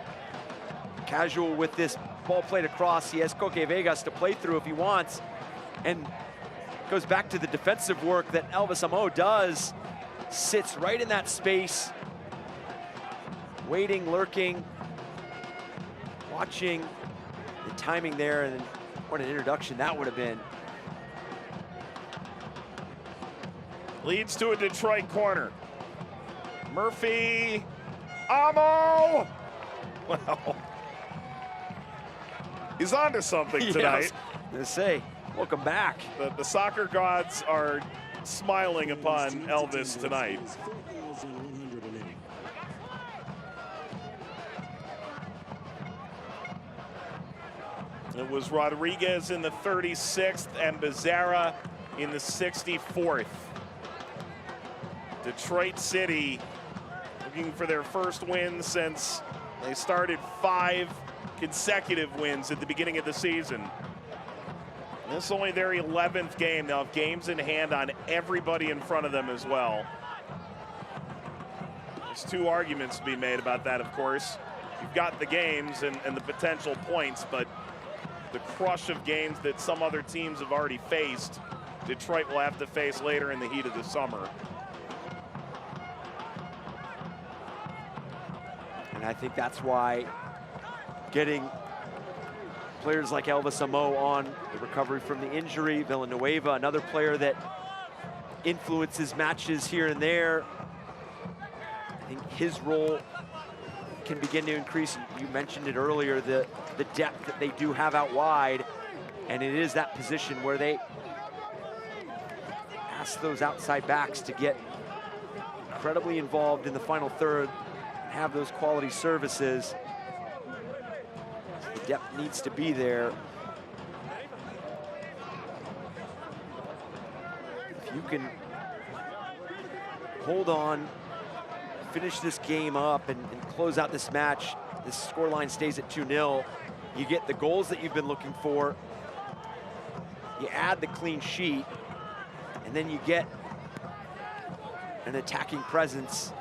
casual with this ball played across. He has Coque Vegas to play through if he wants, and goes back to the defensive work that Elvis Amo does. Sits right in that space, waiting, lurking, watching the timing there, and what an introduction that would have been. Leads to a Detroit corner. Murphy, Amo! Well, he's on to something tonight. Yeah, I was gonna say, welcome back. The soccer gods are smiling upon Elvis tonight. It was Rodriguez in the 36th and Becerra in the 64th. Detroit City looking for their first win since they started 5 consecutive wins at the beginning of the season. This is only their 11th game. They'll have games in hand on everybody in front of them as well. There's 2 arguments to be made about that, of course. You've got the games and the potential points, but the crush of games that some other teams have already faced, Detroit will have to face later in the heat of the summer. And I think that's why getting players like Elvis Amo on the recovery from the injury, Villanueva, another player that influences matches here and there. I think his role can begin to increase. You mentioned it earlier, the depth that they do have out wide, and it is that position where they ask those outside backs to get incredibly involved in the final third, have those quality services. The depth needs to be there. If you can hold on, finish this game up and close out this match, this scoreline stays at 2-0. You get the goals that you've been looking for. You add the clean sheet, and then you get an attacking presence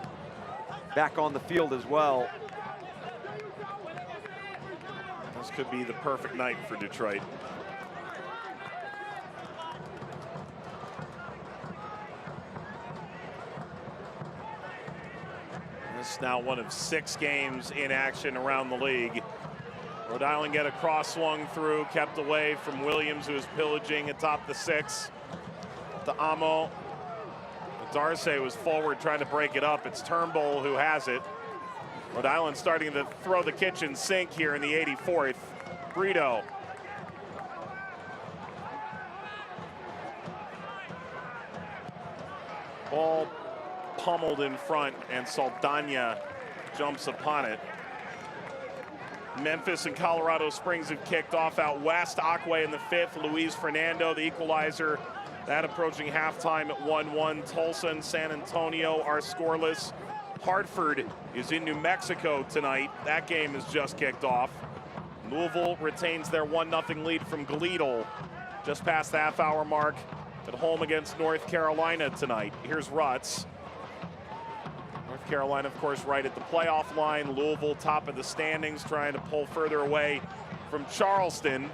back on the field as well. This could be the perfect night for Detroit. This is now one of 6 games in action around the league. Rhode Island get a cross swung through, kept away from Williams, who is pillaging atop the 6. To Amo. Darce was forward trying to break it up. It's Turnbull who has it. Rhode Island starting to throw the kitchen sink here in the 84th. Brito. Ball pummeled in front, and Saldana jumps upon it. Memphis and Colorado Springs have kicked off out west. Aquay in the 5th. Luis Fernando, the equalizer. That approaching halftime at 1-1. Tulsa and San Antonio are scoreless. Hartford is in New Mexico tonight. That game has just kicked off. Louisville retains their 1-0 lead from Gleadle just past the half-hour mark at home against North Carolina tonight. Here's Rutz. North Carolina, of course, right at the playoff line. Louisville top of the standings, trying to pull further away from Charleston,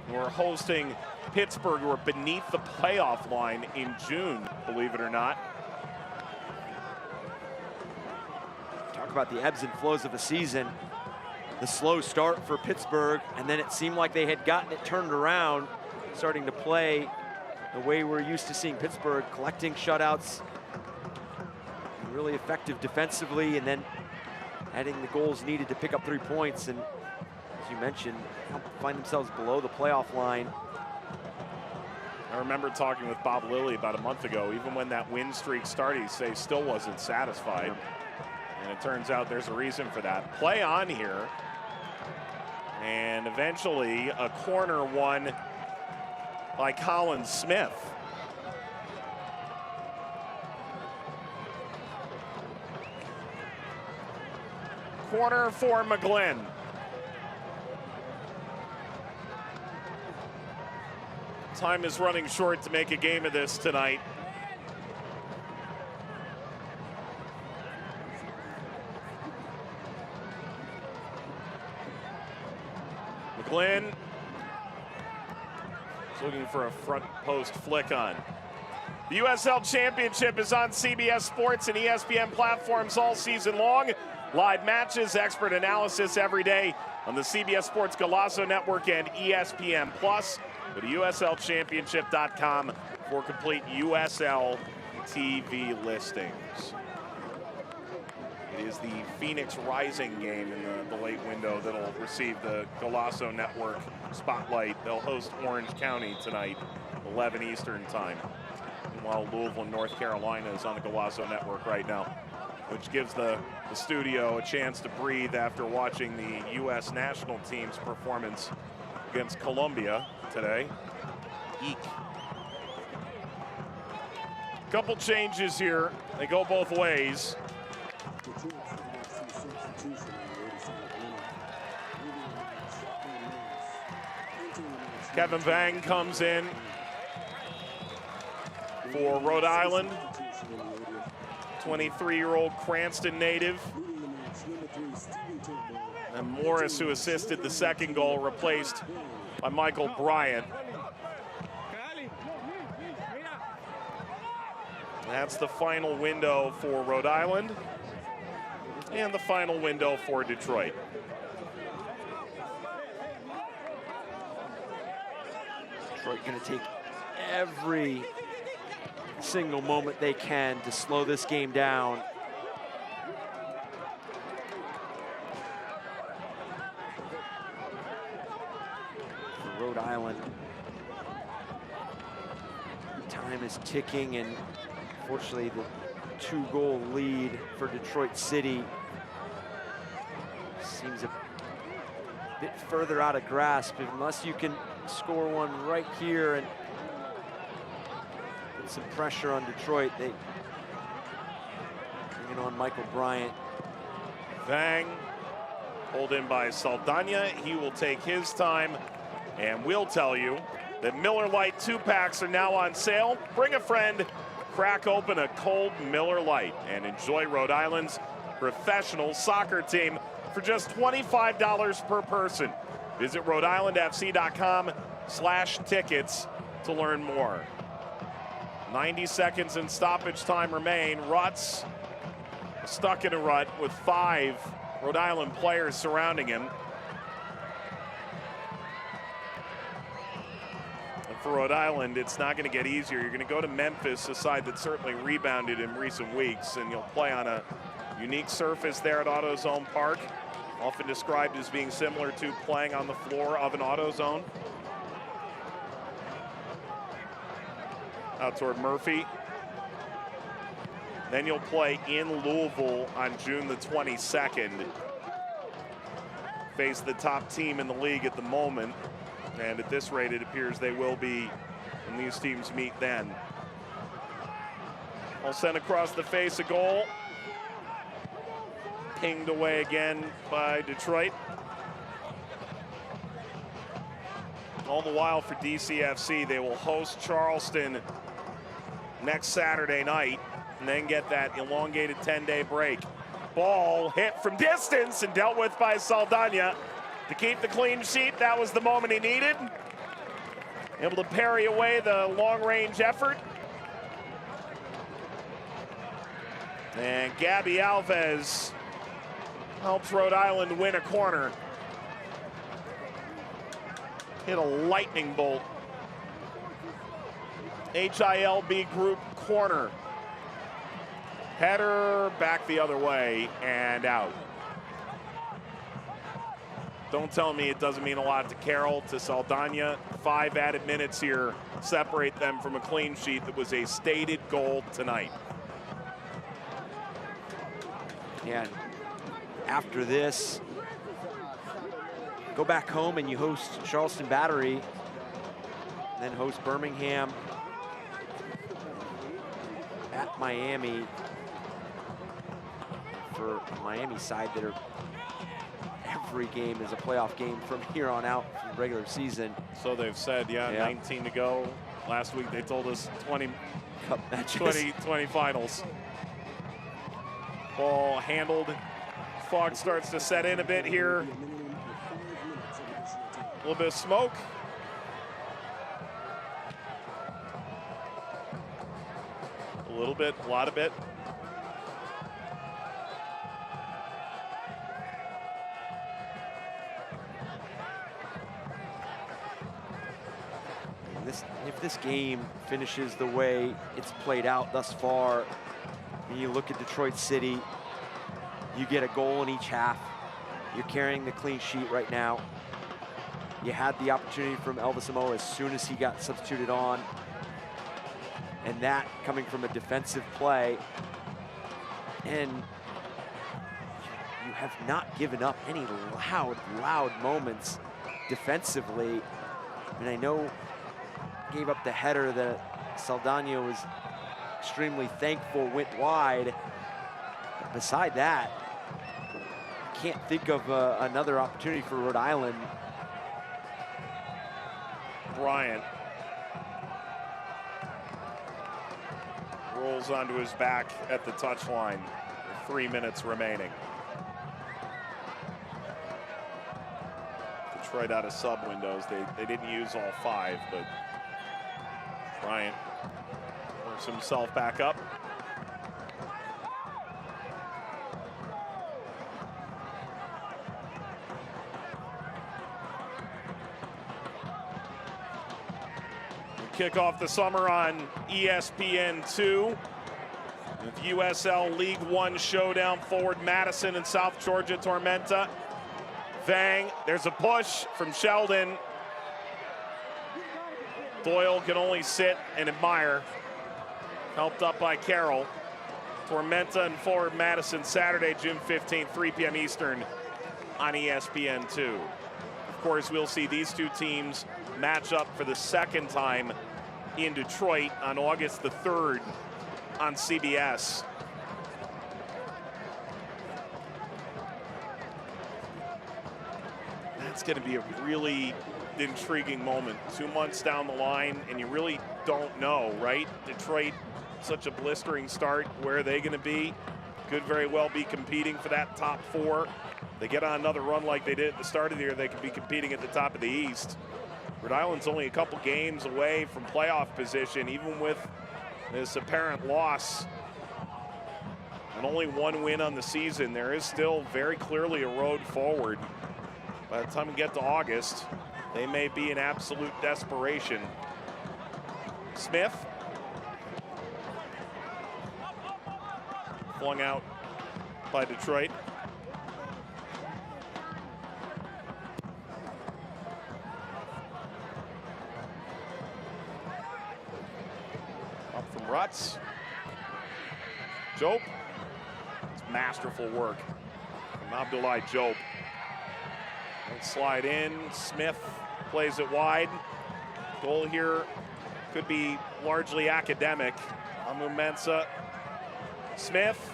who are hosting Pittsburgh, who are beneath the playoff line in June, believe it or not. Talk about the ebbs and flows of a season. The slow start for Pittsburgh, and then it seemed like they had gotten it turned around, starting to play the way we're used to seeing Pittsburgh, collecting shutouts, really effective defensively, and then adding the goals needed to pick up 3 points. And as you mentioned, find themselves below the playoff line. I remember talking with Bob Lilly about a month ago. Even when that win streak started, he still wasn't satisfied. And it turns out there's a reason for that. Play on here. And eventually a corner won by Colin Smith. Corner for McGlynn. Time is running short to make a game of this tonight. McGlynn is looking for a front post flick on. The USL Championship is on CBS Sports and ESPN platforms all season long. Live matches, expert analysis every day on the CBS Sports Golazo Network and ESPN Plus. Go to USLChampionship.com for complete USL TV listings. It is the Phoenix Rising game in the late window that'll receive the Golazo Network spotlight. They'll host Orange County tonight, 11 Eastern time. Meanwhile, Louisville and North Carolina is on the Golazo Network right now, which gives the studio a chance to breathe after watching the U.S. national team's performance against Colombia today. Eek. Couple changes here. They go both ways. Kevin Vang comes in for Rhode Island. 23-year-old Cranston native. And Morris, who assisted the second goal, replaced by Michael Bryant. That's the final window for Rhode Island. and the final window for Detroit. Detroit going to take every single moment they can to slow this game down. For Rhode Island, time is ticking, and unfortunately the 2-goal lead for Detroit City seems a bit further out of grasp unless you can score one right here and put some pressure on Detroit. They bring it on Michael Bryant. Vang, pulled in by Saldana. He will take his time, and we'll tell you that Miller Lite 2-packs are now on sale. Bring a friend, crack open a cold Miller Lite, and enjoy Rhode Island's professional soccer team for just $25 per person. Visit RhodeIslandFC.com/tickets to learn more. 90 seconds and stoppage time remain. Rutt's stuck in a rut with 5 Rhode Island players surrounding him. And for Rhode Island, it's not going to get easier. You're going to go to Memphis, a side that certainly rebounded in recent weeks, and you'll play on a unique surface there at AutoZone Park, often described as being similar to playing on the floor of an AutoZone. Out toward Murphy. Then you'll play in Louisville on June the 22nd. Face the top team in the league at the moment. And at this rate, it appears they will be when these teams meet then. All sent across the face, a goal. Pinged away again by Detroit. All the while for DCFC, they will host Charleston next Saturday night and then get that elongated 10-day break. Ball hit from distance and dealt with by Saldana to keep the clean sheet. That was the moment he needed. Able to parry away the long-range effort. And Gabby Alves helps Rhode Island win a corner. Hit a lightning bolt. HILB group corner. Header back the other way and out. Don't tell me it doesn't mean a lot to Carroll, to Saldana. 5 added minutes here separate them from a clean sheet that was a stated goal tonight. Yeah, after this, go back home and you host Charleston Battery, then host Birmingham at Miami. For Miami side that are, every game is a playoff game from here on out from the regular season. So they've said, yeah, 19 to go. Last week they told us 20 cup matches. 20 finals. Ball handled. Fog starts to set in a bit here. A little bit of smoke. A little bit, a lot of it. If this game finishes the way it's played out thus far, and you look at Detroit City, you get a goal in each half. You're carrying the clean sheet right now. You had the opportunity from Elvis Amo as soon as he got substituted on. And that coming from a defensive play. And you have not given up any loud moments defensively. And I know gave up the header that Saldana was extremely thankful went wide. But beside that, I can't think of another opportunity for Rhode Island. Bryant rolls onto his back at the touchline with 3 minutes remaining. Detroit out of sub windows. They didn't use all 5, but Bryant works himself back up. Kick off the summer on ESPN2 with USL League One showdown. Forward Madison and South Georgia Tormenta. Vang, there's a push from Sheldon. Doyle can only sit and admire. Helped up by Carroll. Tormenta and Forward Madison Saturday, June 15th, 3 p.m. Eastern on ESPN2. Of course, we'll see these two teams match up for the second time in Detroit on August the 3rd on CBS. That's going to be a really intriguing moment. 2 months down the line, and you really don't know, right? Detroit, such a blistering start. Where are they going to be? Could very well be competing for that top 4. They get on another run like they did at the start of the year, they could be competing at the top of the East. Rhode Island's only a couple games away from playoff position, even with this apparent loss and only 1 win on the season. There is still very clearly a road forward. By the time we get to August, they may be in absolute desperation. Smith. Flung out by Detroit. Up from Rutz. Jope. It's masterful work from Abdoulaye Jope. Slide in. Smith plays it wide. Goal here could be largely academic. Amu Mensah. Smith.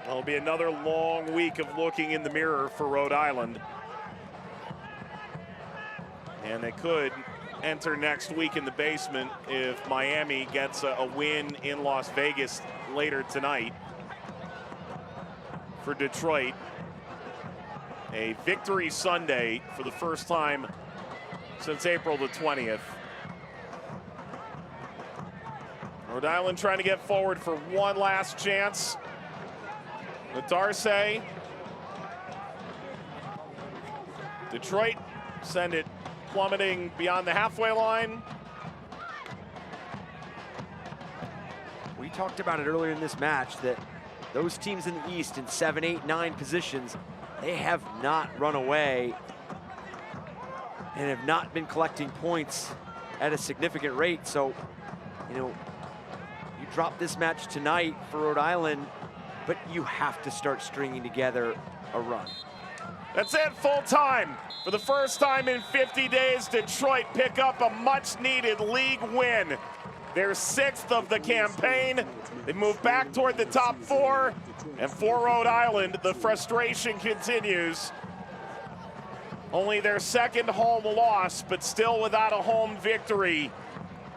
It'll be another long week of looking in the mirror for Rhode Island. And they could enter next week in the basement if Miami gets a win in Las Vegas later tonight. For Detroit, a victory Sunday for the first time since April the 20th. Rhode Island trying to get forward for one last chance. Nadarse. Detroit send it plummeting beyond the halfway line. We talked about it earlier in this match that those teams in the East in 7, 8, 9 positions, they have not run away and have not been collecting points at a significant rate. So, you know, you drop this match tonight for Rhode Island, but you have to start stringing together a run. That's it, full time. For the first time in 50 days, Detroit pick up a much-needed league win. Their 6th of the campaign. They move back toward the top 4. And for Rhode Island, the frustration continues. Only their 2nd home loss, but still without a home victory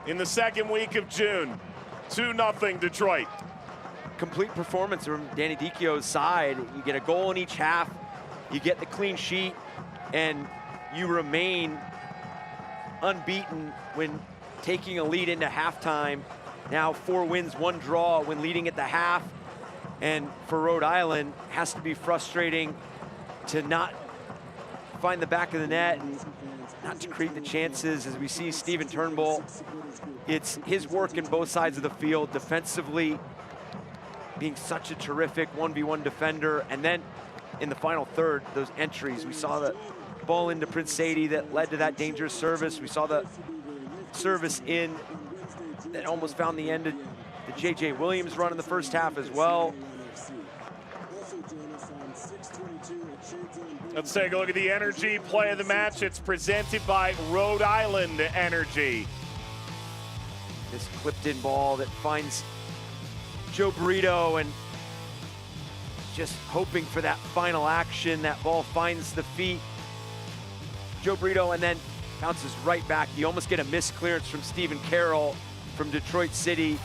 in the 2nd week of June. 2-0 Detroit. Complete performance from Danny Dicchio's side. You get a goal in each half, you get the clean sheet, and you remain unbeaten when taking a lead into halftime. Now 4 wins, 1 draw when leading at the half. And for Rhode Island, has to be frustrating to not find the back of the net and not to create the chances. As we see Stephen Turnbull, it's his work in both sides of the field, defensively being such a terrific 1v1 defender. And then in the final third, those entries, we saw the ball into Prince Sadie that led to that dangerous service. We saw the service in that almost found the end of the JJ Williams run in the first half as well. Let's take a look at the energy play of the match. It's presented by Rhode Island Energy. This clipped in ball that finds Joe Burrito, and just hoping for that final action. That ball finds the feet. Joe Burrito, and then bounces right back. You almost get a missed clearance from Stephen Carroll from Detroit City.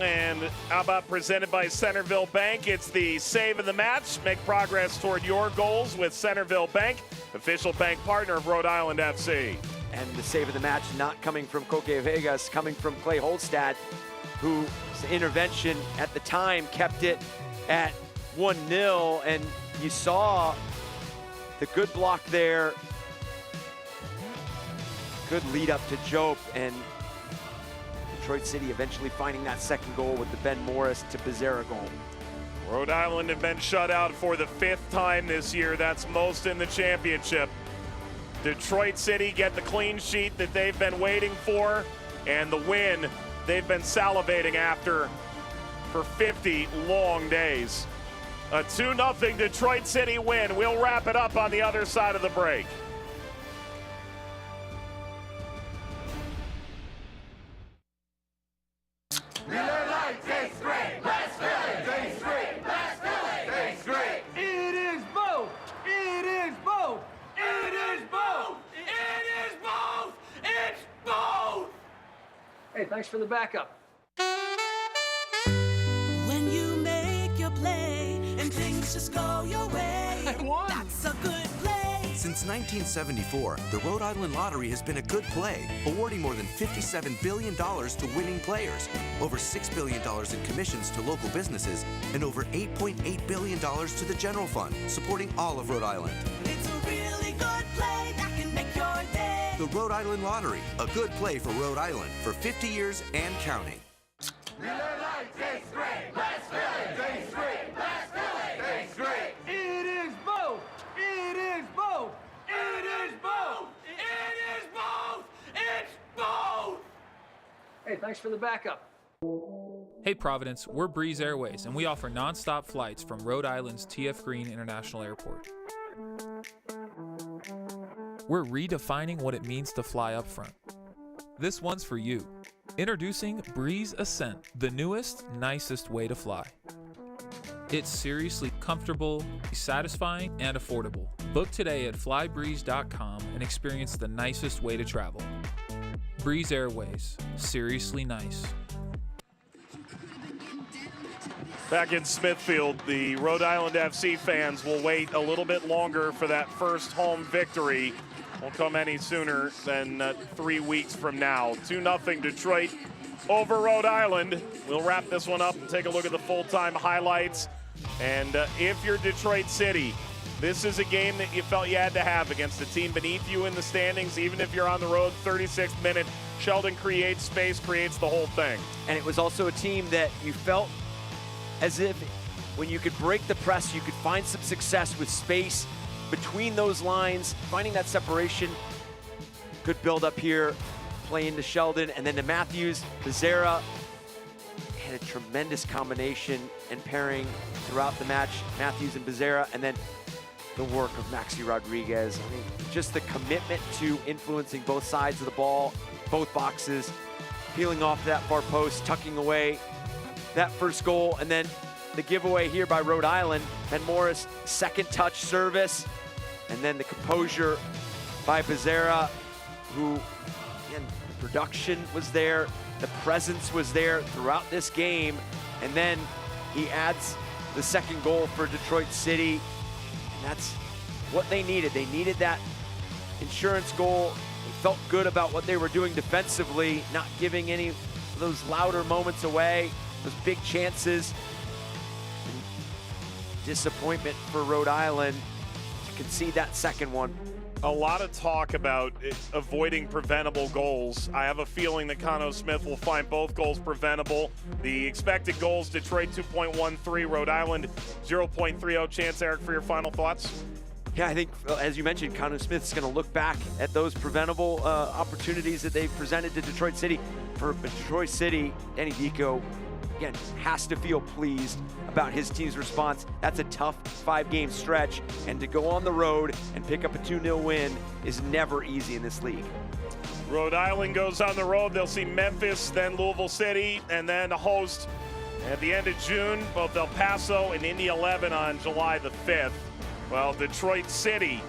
And how about presented by Centerville Bank? It's the save of the match. Make progress toward your goals with Centerville Bank, official bank partner of Rhode Island FC. And the save of the match not coming from Coque Vegas, coming from Clay Holstad, whose intervention at the time kept it at 1-0, and you saw the good block there. Good lead up to Jope, and Detroit City eventually finding that second goal with the Ben Morris to Becerra goal. Rhode Island have been shut out for the 5th time this year. That's most in the championship. Detroit City get the clean sheet that they've been waiting for, and the win they've been salivating after for 50 long days. A 2-0 Detroit City win. We'll wrap it up on the other side of the break. Hey, thanks for the backup. When you make your play and things just go your way, that's a good play. Since 1974, the Rhode Island Lottery has been a good play, awarding more than $57 billion to winning players, over $6 billion in commissions to local businesses, and over $8.8 billion to the general fund, supporting all of Rhode Island. It's a really good play that can make your day. The Rhode Island Lottery, a good play for Rhode Island for 50 years and counting. It is both. It is both. It is both. It is both. It's both. Hey, thanks for the backup. Hey Providence, we're Breeze Airways, and we offer non-stop flights from Rhode Island's T.F. Green International Airport. We're redefining what it means to fly up front. This one's for you. Introducing Breeze Ascent, the newest, nicest way to fly. It's seriously comfortable, satisfying, and affordable. Book today at flybreeze.com and experience the nicest way to travel. Breeze Airways, seriously nice. Back in Smithfield, the Rhode Island FC fans will wait a little bit longer for that first home victory. Won't come any sooner than 3 weeks from now. 2-0 Detroit over Rhode Island. We'll wrap this one up and take a look at the full-time highlights. And if you're Detroit City, this is a game that you felt you had to have against a team beneath you in the standings, even if you're on the road. 36th minute, Sheldon creates space, creates the whole thing. And it was also a team that you felt as if when you could break the press, you could find some success with space between those lines, finding that separation. Good build up here, play into Sheldon, and then to Matthews. Becerra had a tremendous combination and pairing throughout the match, Matthews and Becerra, and then the work of Maxi Rodriguez. I mean, just the commitment to influencing both sides of the ball, both boxes, peeling off that far post, tucking away that first goal, and then the giveaway here by Rhode Island. Ben Morris, second touch service, and then the composure by Becerra, who, again, the production was there, the presence was there throughout this game, and then he adds the second goal for Detroit City, and that's what they needed. They needed that insurance goal. They felt good about what they were doing defensively, not giving any of those louder moments away, those big chances. And disappointment for Rhode Island to concede that second one. A lot of talk about avoiding preventable goals. I have a feeling that Cano Smith will find both goals preventable. The expected goals, Detroit 2.13, Rhode Island 0.30. Chance, Eric, for your final thoughts? Yeah, I think, as you mentioned, Cano Smith's going to look back at those preventable opportunities that they've presented to Detroit City. For Detroit City, Danny Dico, again, has to feel pleased about his team's response. That's a tough 5-game stretch, and to go on the road and pick up a 2-0 win is never easy in this league. Rhode Island goes on the road. They'll see Memphis, then Louisville City, and then host at the end of June, both El Paso and Indy 11 on July the 5th. Well, Detroit City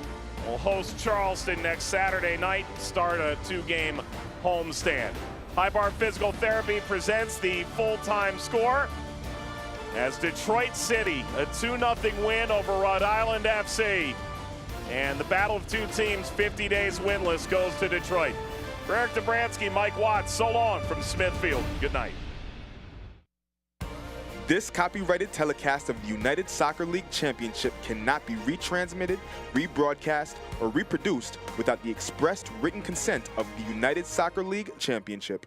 will host Charleston next Saturday night, start a 2-game homestand. High Bar Physical Therapy presents the full-time score as Detroit City, a 2-0 win over Rhode Island FC. And the battle of two teams, 50 days winless, goes to Detroit. For Eric Dobransky, Mike Watts, so long from Smithfield. Good night. This copyrighted telecast of the United Soccer League Championship cannot be retransmitted, rebroadcast, or reproduced without the expressed written consent of the United Soccer League Championship.